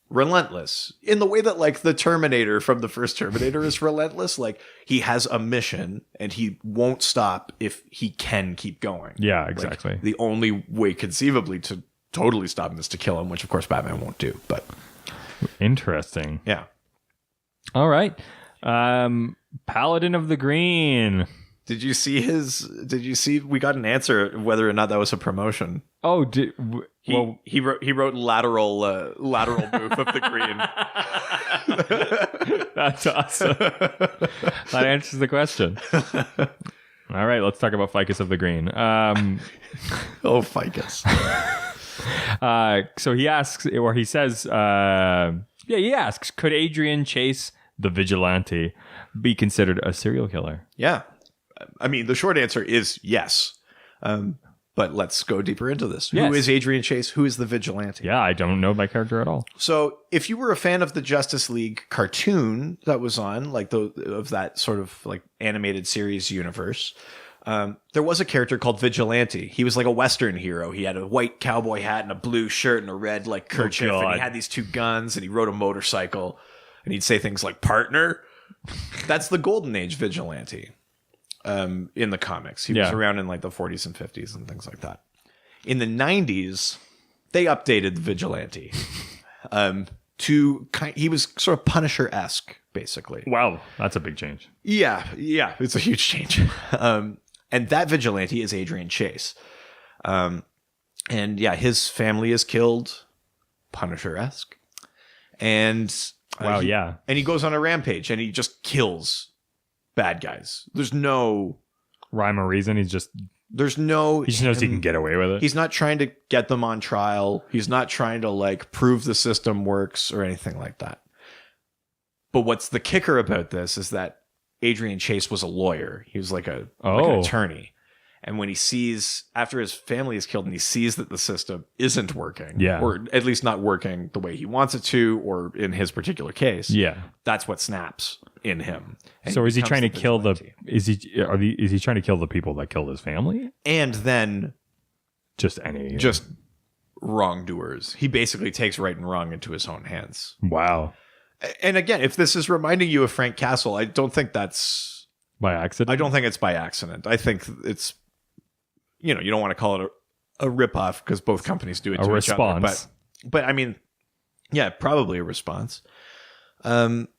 relentless in the way that like the Terminator from the first Terminator is relentless. Like he has a mission and he won't stop if he can keep going. Yeah, exactly. Like, the only way conceivably to totally stop him is to kill him, which of course Batman won't do. But interesting. Yeah. All right. Paladin of the Green. Did you see we got an answer whether or not that was a promotion? Oh, he wrote lateral move of the green. That's awesome. That answers the question. All right, let's talk about Ficus of the Green. Oh, Ficus. So he asks, or he says, he asks, could Adrian Chase, the vigilante, be considered a serial killer? Yeah. I mean, the short answer is yes. But let's go deeper into this. Yes. Who is Adrian Chase? Who is the vigilante? Yeah, I don't know my character at all. So if you were a fan of the Justice League cartoon that was on, like of that sort of like animated series universe, there was a character called Vigilante. He was like a Western hero. He had a white cowboy hat and a blue shirt and a red like kerchief. And he had these two guns and he rode a motorcycle and he'd say things like partner. That's the Golden Age Vigilante. In the comics. He was around in like the 40s and 50s and things like that. In the 90s, they updated the Vigilante. He was sort of Punisher-esque, basically. Wow, that's a big change. Yeah, it's a huge change. And that Vigilante is Adrian Chase. And yeah, his family is killed, Punisher-esque. And and he goes on a rampage and he just kills bad guys. There's no rhyme or reason. He's just There's no... He just knows he can get away with it. He's not trying to get them on trial. He's not trying to like prove the system works or anything like that. But what's the kicker about this is that Adrian Chase was a lawyer. He was like an attorney. And when he sees, after his family is killed and he sees that the system isn't working, or at least not working the way he wants it to, or in his particular case, that's what snaps in him. And so is he trying to kill is he trying to kill the people that killed his family? And then just wrongdoers. He basically takes right and wrong into his own hands. Wow. And again, if this is reminding you of Frank Castle, I don't think that's by accident. I don't think it's by accident. I think it's, you don't want to call it a ripoff because both companies do it to each other. But I mean, yeah, probably a response. But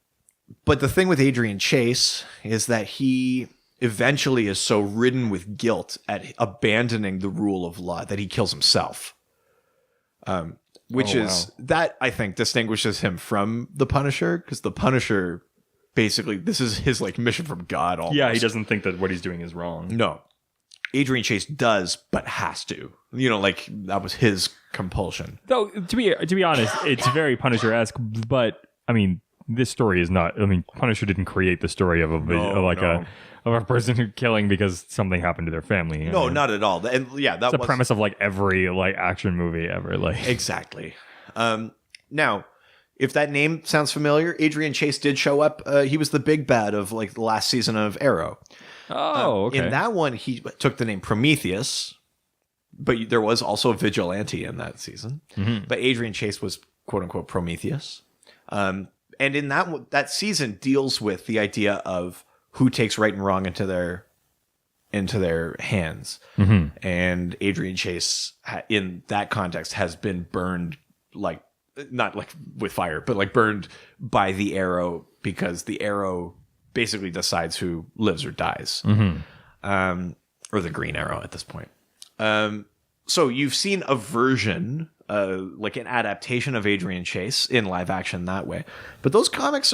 the thing with Adrian Chase is that he eventually is so ridden with guilt at abandoning the rule of law that he kills himself. That I think distinguishes him from the Punisher, because the Punisher basically, this is his like mission from God almost. Yeah, he doesn't think that what he's doing is wrong. No. Adrian Chase does, but has to. Like that was his compulsion. Though to be honest, it's very Punisher-esque, but I mean, this story is not. I mean, Punisher didn't create the story of a person who killing because something happened to their family. No, not at all. And yeah, that's the premise of like every like action movie ever. Like exactly. Now, if that name sounds familiar, Adrian Chase did show up. He was the big bad of like the last season of Arrow. Oh, okay. In that one, he took the name Prometheus, but there was also a vigilante in that season. Mm-hmm. But Adrian Chase was quote unquote Prometheus. And in that season deals with the idea of who takes right and wrong into their hands. Mm-hmm. And Adrian Chase, in that context, has been burned, like not like with fire, but like burned by the arrow, because the arrow basically decides who lives or dies. Mm-hmm. Or the Green Arrow at this point. So you've seen a version, like an adaptation of Adrian Chase in live action that way. But those comics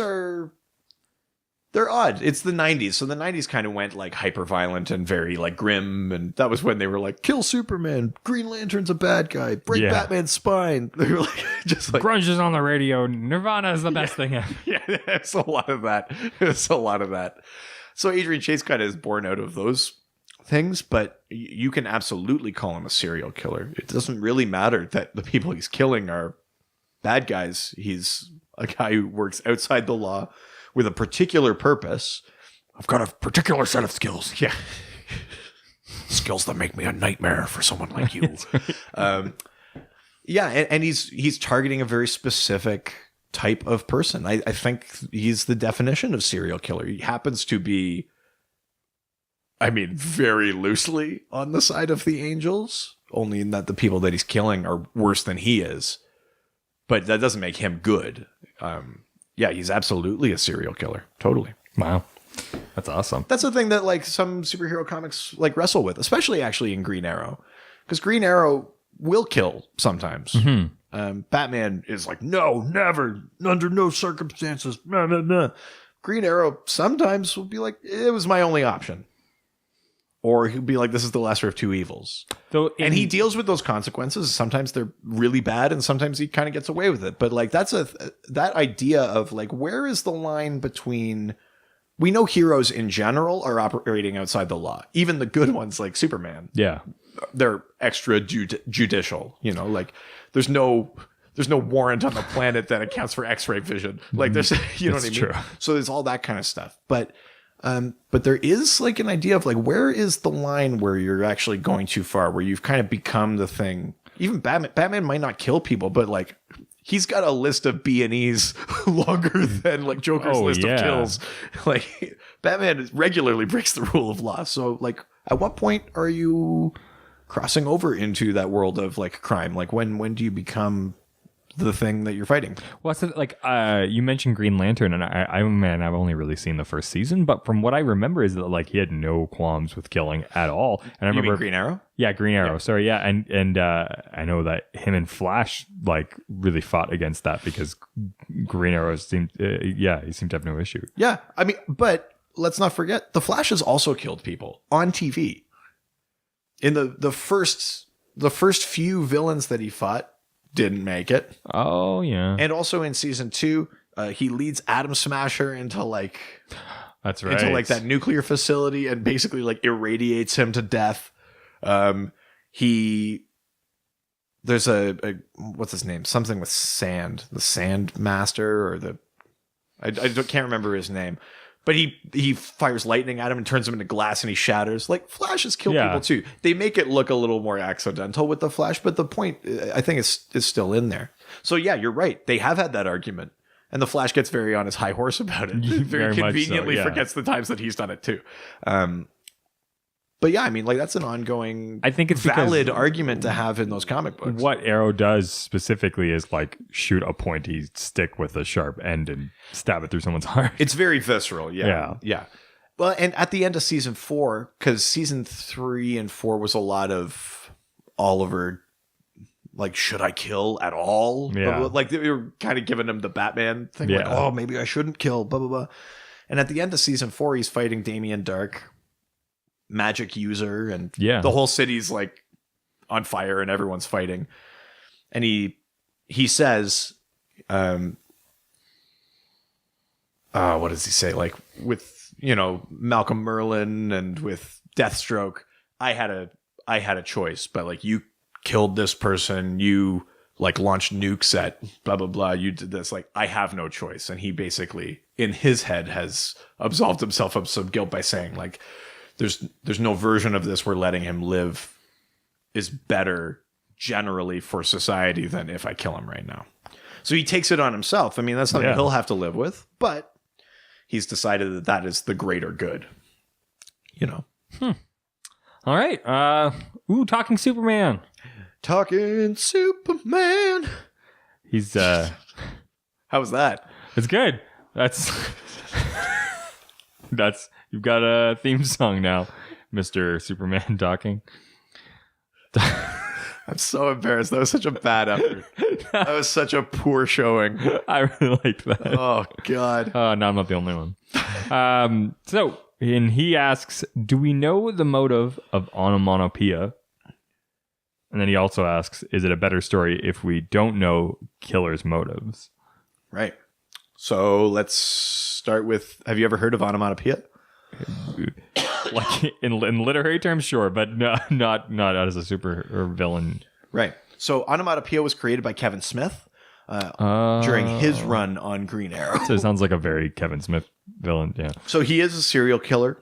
they're odd. It's the 90s. So the 90s kind of went like hyper violent and very like grim. And that was when they were like, kill Superman. Green Lantern's a bad guy. Break Batman's spine. They were like, just like, grunge is on the radio. Nirvana is the best thing ever. Yeah, there's a lot of that. So Adrian Chase kind of is born out of those things, but you can absolutely call him a serial killer. It doesn't really matter that the people he's killing are bad guys. He's a guy who works outside the law with a particular purpose. I've got a particular set of skills. Yeah. Skills that make me a nightmare for someone like you. And he's targeting a very specific type of person. I think he's the definition of serial killer. He happens to be, I mean, very loosely on the side of the angels, only in that the people that he's killing are worse than he is. But that doesn't make him good. Yeah, he's absolutely a serial killer. Totally. Wow. That's awesome. That's the thing that like some superhero comics like wrestle with, especially actually in Green Arrow. Because Green Arrow will kill sometimes. Mm-hmm. Batman is like, no, never, under no circumstances. Nah, nah, nah. Green Arrow sometimes will be like, it was my only option. Or he'll be like, this is the lesser of two evils. And he deals with those consequences. Sometimes they're really bad and sometimes he kind of gets away with it. But like that idea of like, where is the line between, we know heroes in general are operating outside the law. Even the good ones like Superman. Yeah. They're extra judicial, like there's no warrant on the planet that accounts for X-ray vision. Like there's, you know what I mean? True. So there's all that kind of stuff. But there is like an idea of like, where is the line where you're actually going too far, where you've kind of become the thing. Even Batman might not kill people, but like he's got a list of B&Es longer than like Joker's list of kills. Like Batman regularly breaks the rule of law. So like, at what point are you crossing over into that world of like crime? Like when do you become the thing that you're fighting? Well, that's like you mentioned Green Lantern, and I've only really seen the first season, but from what I remember is that like he had no qualms with killing at all. And I remember Green Arrow. Yeah, Green Arrow. Yeah. Sorry, yeah, and I know that him and Flash like really fought against that because Green Arrow seemed, he seemed to have no issue. Yeah, I mean, but let's not forget the Flash has also killed people on TV. in the first few villains that he fought didn't make it. Oh yeah. And also in season 2, he leads Atom Smasher into like That's right. into like that nuclear facility and basically like irradiates him to death. There's a what's his name? Something with sand. The Sand Master or the I can't remember his name. But he fires lightning at him and turns him into glass and he shatters. Like Flash has killed people too. They make it look a little more accidental with the Flash, but the point I think is still in there. So yeah, you're right. They have had that argument. And the Flash gets very on his high horse about it. Very conveniently forgets the times that he's done it too. But yeah, I mean, like that's an ongoing, I think it's valid argument to have in those comic books. What Arrow does specifically is like shoot a pointy stick with a sharp end and stab it through someone's heart. It's very visceral. Yeah. Well, and at the end of season 4, because season 3 and 4 was a lot of Oliver, like, should I kill at all? Yeah. Like they were kind of giving him the Batman thing. Like, oh, maybe I shouldn't kill, blah, blah, blah. And at the end of season 4, he's fighting Damian Dark, magic user, and the whole city's like on fire and everyone's fighting. And he says, what does he say? Like with, Malcolm Merlin and with Deathstroke, I had a choice, but like you killed this person, you like launched nukes at blah, blah, blah. You did this. Like, I have no choice. And he basically in his head has absolved himself of some guilt by saying like, there's no version of this where letting him live is better generally for society than if I kill him right now. So he takes it on himself. I mean, that's something he'll have to live with, but he's decided that is the greater good. All right. Talking Superman. Talking Superman. He's how was that? It's good. That's you've got a theme song now, Mr. Superman talking. I'm so embarrassed. That was such a bad effort. That was such a poor showing. I really liked that. Oh, God. No, I'm not the only one. And he asks, do we know the motive of onomatopoeia? And then he also asks, is it a better story if we don't know killer's motives? Right. So let's start with, have you ever heard of onomatopoeia? Like in literary terms, sure, but not as a super or villain. Right. So onomatopoeia was created by Kevin Smith during his run on Green Arrow. So it sounds like a very Kevin Smith villain. Yeah. So he is a serial killer,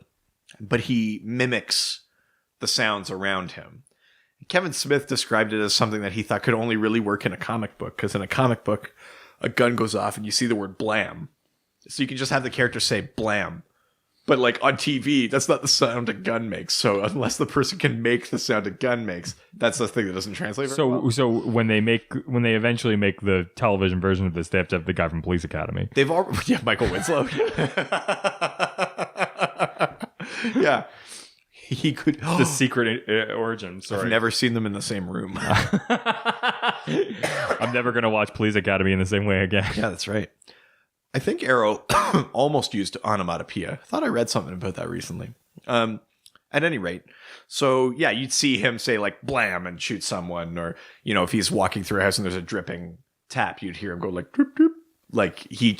but he mimics the sounds around him. Kevin Smith described it as something that he thought could only really work in a comic book, because in a comic book, a gun goes off and you see the word blam. So you can just have the character say blam. But like on TV, that's not the sound a gun makes. So unless the person can make the sound a gun makes, that's the thing that doesn't translate very well. So when they eventually make the television version of this, they have to have the guy from Police Academy. They've already, Michael Winslow. Yeah. He could. The secret origin. Sorry. I've never seen them in the same room. I'm never going to watch Police Academy in the same way again. Yeah, that's right. I think Arrow almost used onomatopoeia. I thought I read something about that recently. At any rate, so yeah, you'd see him say like blam and shoot someone, or if he's walking through a house and there's a dripping tap, you'd hear him go like drip drip. Like he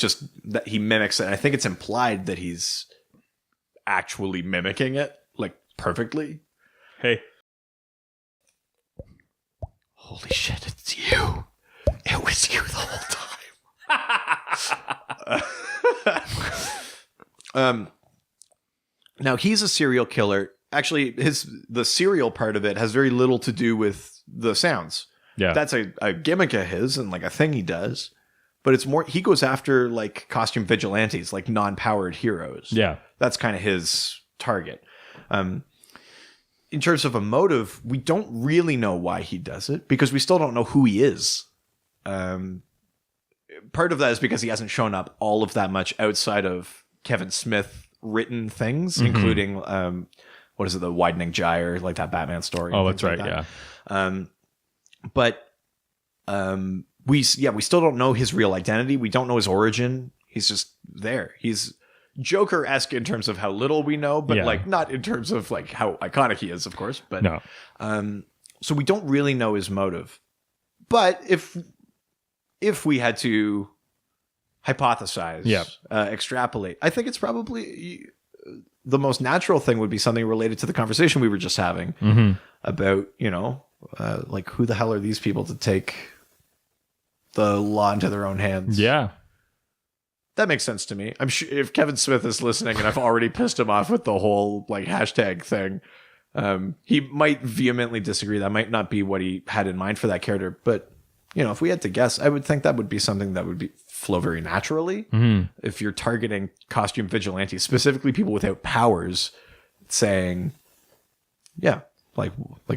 mimics it. I think it's implied that he's actually mimicking it like perfectly. Hey. Holy shit, it's you. It was you the whole time. Now he's a serial killer. Actually, the serial part of it has very little to do with the sounds. Yeah, that's a gimmick of his and like a thing he does. But it's more, he goes after like costume vigilantes, like non-powered heroes. Yeah, that's kind of his target. In terms of a motive, we don't really know why he does it, because we still don't know who he is. Part of that is because he hasn't shown up all of that much outside of Kevin Smith written things, including what is it, the Widening Gyre, like that Batman story. Oh, that's right. Like that. We still don't know his real identity. We don't know his origin. He's just there. He's Joker-esque in terms of how little we know, but Yeah. like not in terms of like how iconic he is, of course. But No. so we don't really know his motive. But if we had to hypothesize, extrapolate, I think it's probably the most natural thing would be something related to the conversation we were just having about, like who the hell are these people to take the law into their own hands? Yeah. That makes sense to me. I'm sure if Kevin Smith is listening and I've already pissed him off with the whole like hashtag thing, he might vehemently disagree. That might not be what he had in mind for that character. But, if we had to guess, I would think that would be something that would flow very naturally. If you're targeting costume vigilantes, specifically people without powers, saying, yeah, like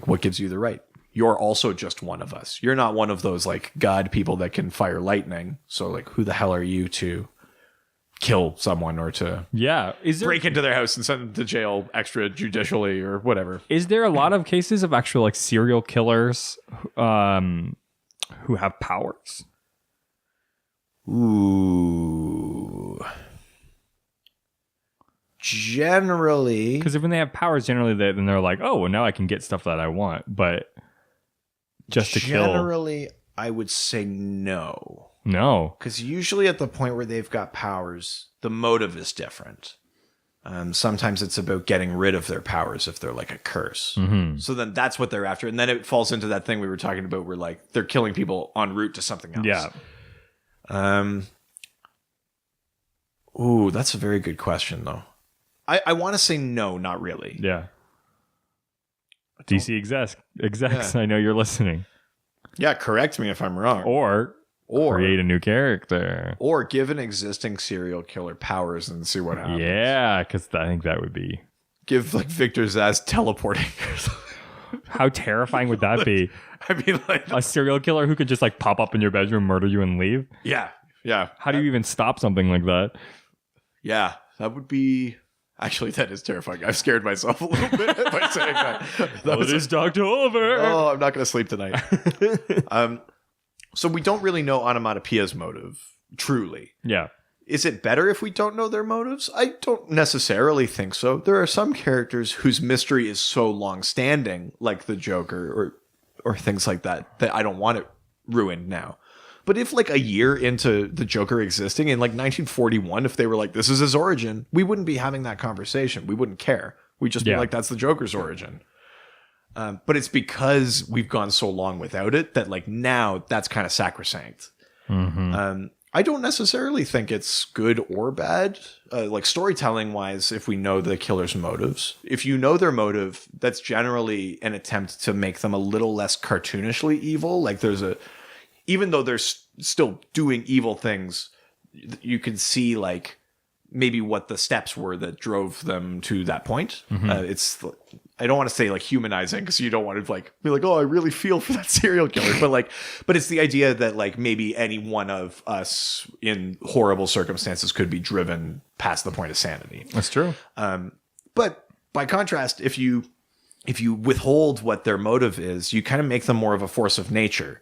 what gives you the right? You're also just one of us. You're not one of those like God people that can fire lightning. So like, who the hell are you to kill someone or to break into their house and send them to jail extrajudicially or whatever? Is there a lot of cases of actual like serial killers who have powers? Ooh. Generally, because when they have powers, generally then they're like, oh, well, now I can get stuff that I want, but just to kill. Generally, I would say no. No, because usually at the point where they've got powers, the motive is different. Sometimes it's about getting rid of their powers if they're like a curse. So then that's what they're after, and then it falls into that thing we were talking about, where like they're killing people en route to something else. Yeah. Ooh, that's a very good question, though. I want to say no, not really. Yeah. DC execs, I know you're listening. Yeah, correct me if I'm wrong. Or create a new character. Or give an existing serial killer powers and see what happens. Yeah, because I think that would be... Give like Victor Zsasz teleporting. How terrifying would that be? I mean, like... A serial killer who could just like pop up in your bedroom, murder you, and leave? Yeah. How do you even stop something like that? Yeah, that would be... Actually, that is terrifying. I've scared myself a little bit by saying that. It is DocTober. Oh, I'm not going to sleep tonight. So we don't really know Onomatopoeia's motive, truly. Yeah. Is it better if we don't know their motives? I don't necessarily think so. There are some characters whose mystery is so long-standing, like the Joker or things like that, that I don't want it ruined now. But if like a year into the Joker existing in like 1941, if they were like, this is his origin, we wouldn't be having that conversation. We wouldn't care. We'd just be like, that's the Joker's origin. But it's because we've gone so long without it that like now that's kind of sacrosanct. I don't necessarily think it's good or bad. Like storytelling wise, if we know the killer's motives, if you know their motive, that's generally an attempt to make them a little less cartoonishly evil. Like even though they're still doing evil things, you can see like maybe what the steps were that drove them to that point. I don't want to say like humanizing, because you don't want to like be like, oh, I really feel for that serial killer. but it's the idea that like maybe any one of us in horrible circumstances could be driven past the point of sanity. That's true. But by contrast, if you withhold what their motive is, you kind of make them more of a force of nature.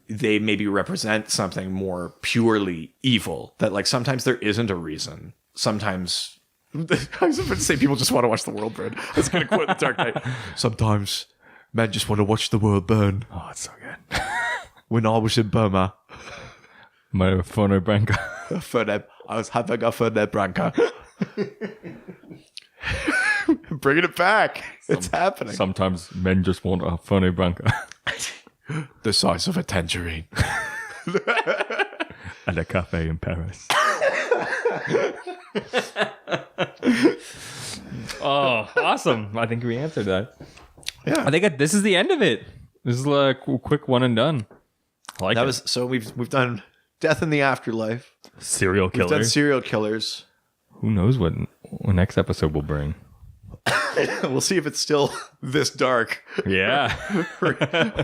They maybe represent something more purely evil, that like sometimes there isn't a reason. Sometimes I was about to say people just want to watch the world burn. I was going to quote The Dark Knight. Sometimes men just want to watch the world burn. Oh, it's so good. When I was in Burma, my phone branca. I was having a phone branca. Bringing it back. It's happening. Sometimes men just want a phone branca. The size of a tangerine. At a cafe in Paris. Oh, awesome. I think we answered that. Yeah. I think this is the end of it. This is a quick one and done. I like it. So we've done death in the afterlife. Serial killers. We've done serial killers. Who knows what next episode will bring? We'll see if it's still this dark. Yeah.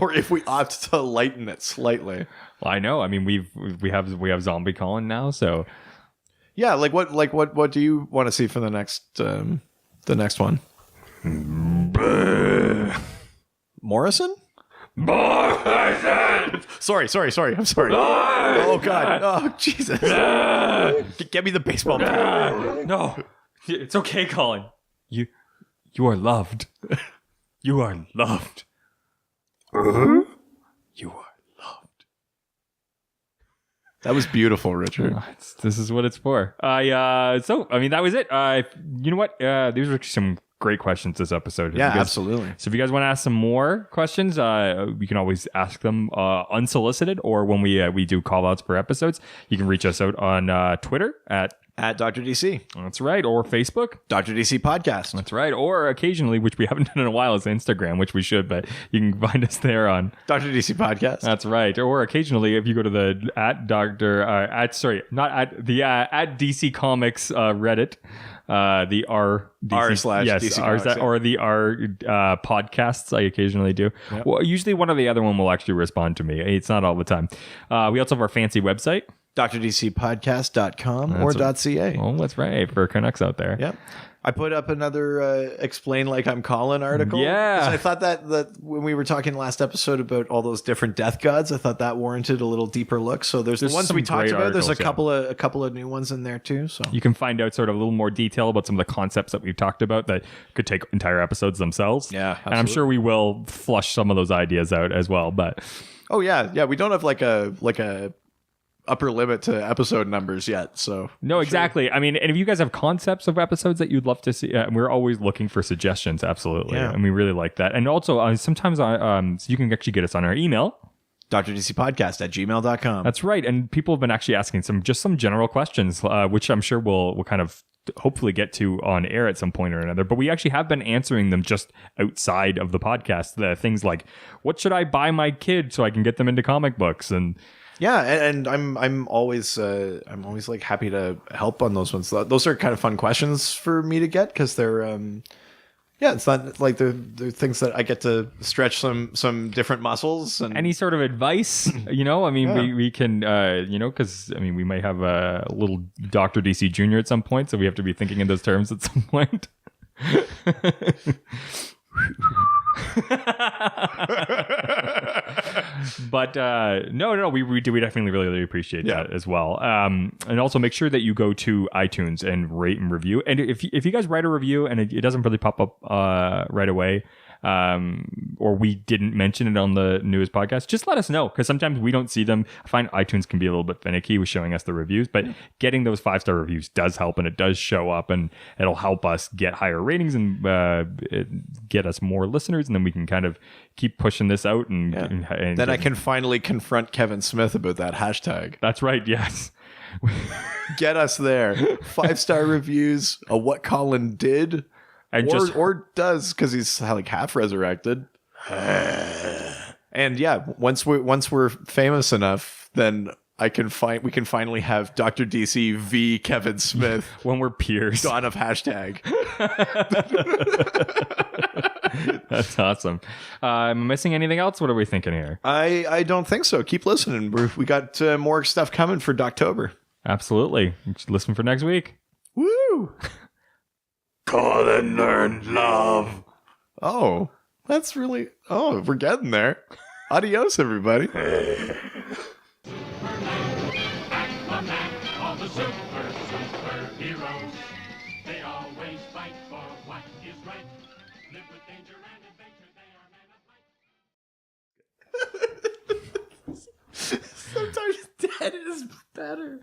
or if we opt to lighten it slightly. Well, I know. I mean, we have zombie Colin now, so yeah. What do you want to see for the next one? Morrison? Sorry. I'm sorry. Oh, God. Oh, Jesus. Get me the baseball bat. No, it's okay, Colin. You are loved. You are loved. You are loved. That was beautiful, Richard. This is what it's for. So I mean, that was it. You know what? These were some great questions this episode. Yeah, absolutely. So if you guys want to ask some more questions, you can always ask them unsolicited, or when we do call outs per episodes, you can reach us out on Twitter at Dr. DC. That's right, or Facebook, Dr. DC Podcast. That's right, or occasionally, which we haven't done in a while, is Instagram, which we should, but you can find us there on Dr. DC Podcast. That's right. Or occasionally, if you go to the at DC Comics Reddit, the r DC Comics, or the r podcasts, I occasionally do. Yep. Well, usually one or the other one will actually respond to me. It's not all the time. We also have our fancy website, drdcpodcast.com or .ca. Oh, that's right, for Canucks out there. Yep. I put up another Explain Like I'm Colin article. Yeah. 'Cause I thought that when we were talking last episode about all those different death gods, I thought that warranted a little deeper look. So there's the ones some we talked great about. There's a articles, couple of new ones in there too. So You can find out sort of a little more detail about some of the concepts that we've talked about that could take entire episodes themselves. Yeah, And I'm sure we will flush some of those ideas out as well. But oh yeah, we don't have like a upper limit to episode numbers yet. So no, exactly. I mean, and if you guys have concepts of episodes that you'd love to see, we're always looking for suggestions. Absolutely. Yeah. And we really like that. And also sometimes so you can actually get us on our email. drdcpodcast@gmail.com. That's right. And people have been actually asking some general questions, which I'm sure we'll kind of hopefully get to on air at some point or another. But we actually have been answering them just outside of the podcast. The things like, what should I buy my kid so I can get them into comic books? And yeah, and I'm always like happy to help on those ones. Those are kind of fun questions for me to get because they're it's not like they're things that I get to stretch some different muscles and any sort of advice, I mean, we can, because I mean, we might have a little Dr. DC Jr. at some point, so we have to be thinking in those terms at some point. But no, we definitely really appreciate that as well. And also make sure that you go to iTunes and rate and review. And if you guys write a review and it doesn't really pop up right away, or we didn't mention it on the newest podcast, just let us know, because sometimes we don't see them. I find iTunes can be a little bit finicky with showing us the reviews, but getting those 5-star reviews does help, and it does show up, and it'll help us get higher ratings and get us more listeners, and then we can kind of keep pushing this out. And then I can finally confront Kevin Smith about that hashtag. That's right. Yes. Get us there. 5-star reviews of what Colin did. And or does, because he's like half resurrected. And yeah, once we're famous enough, then we can finally have Dr. DC v Kevin Smith when we're peers. Dawn of hashtag. That's awesome. Am I missing anything else? What are we thinking here? I don't think so. Keep listening. We got more stuff coming for DocTober. Absolutely. Listen for next week. Woo! Colin learned love. Oh, that's really... Oh, we're getting there. Adios, everybody. Superman, all the superheroes. They always fight for what is right. Live with danger and adventure. They are men of might. Sometimes dead is better.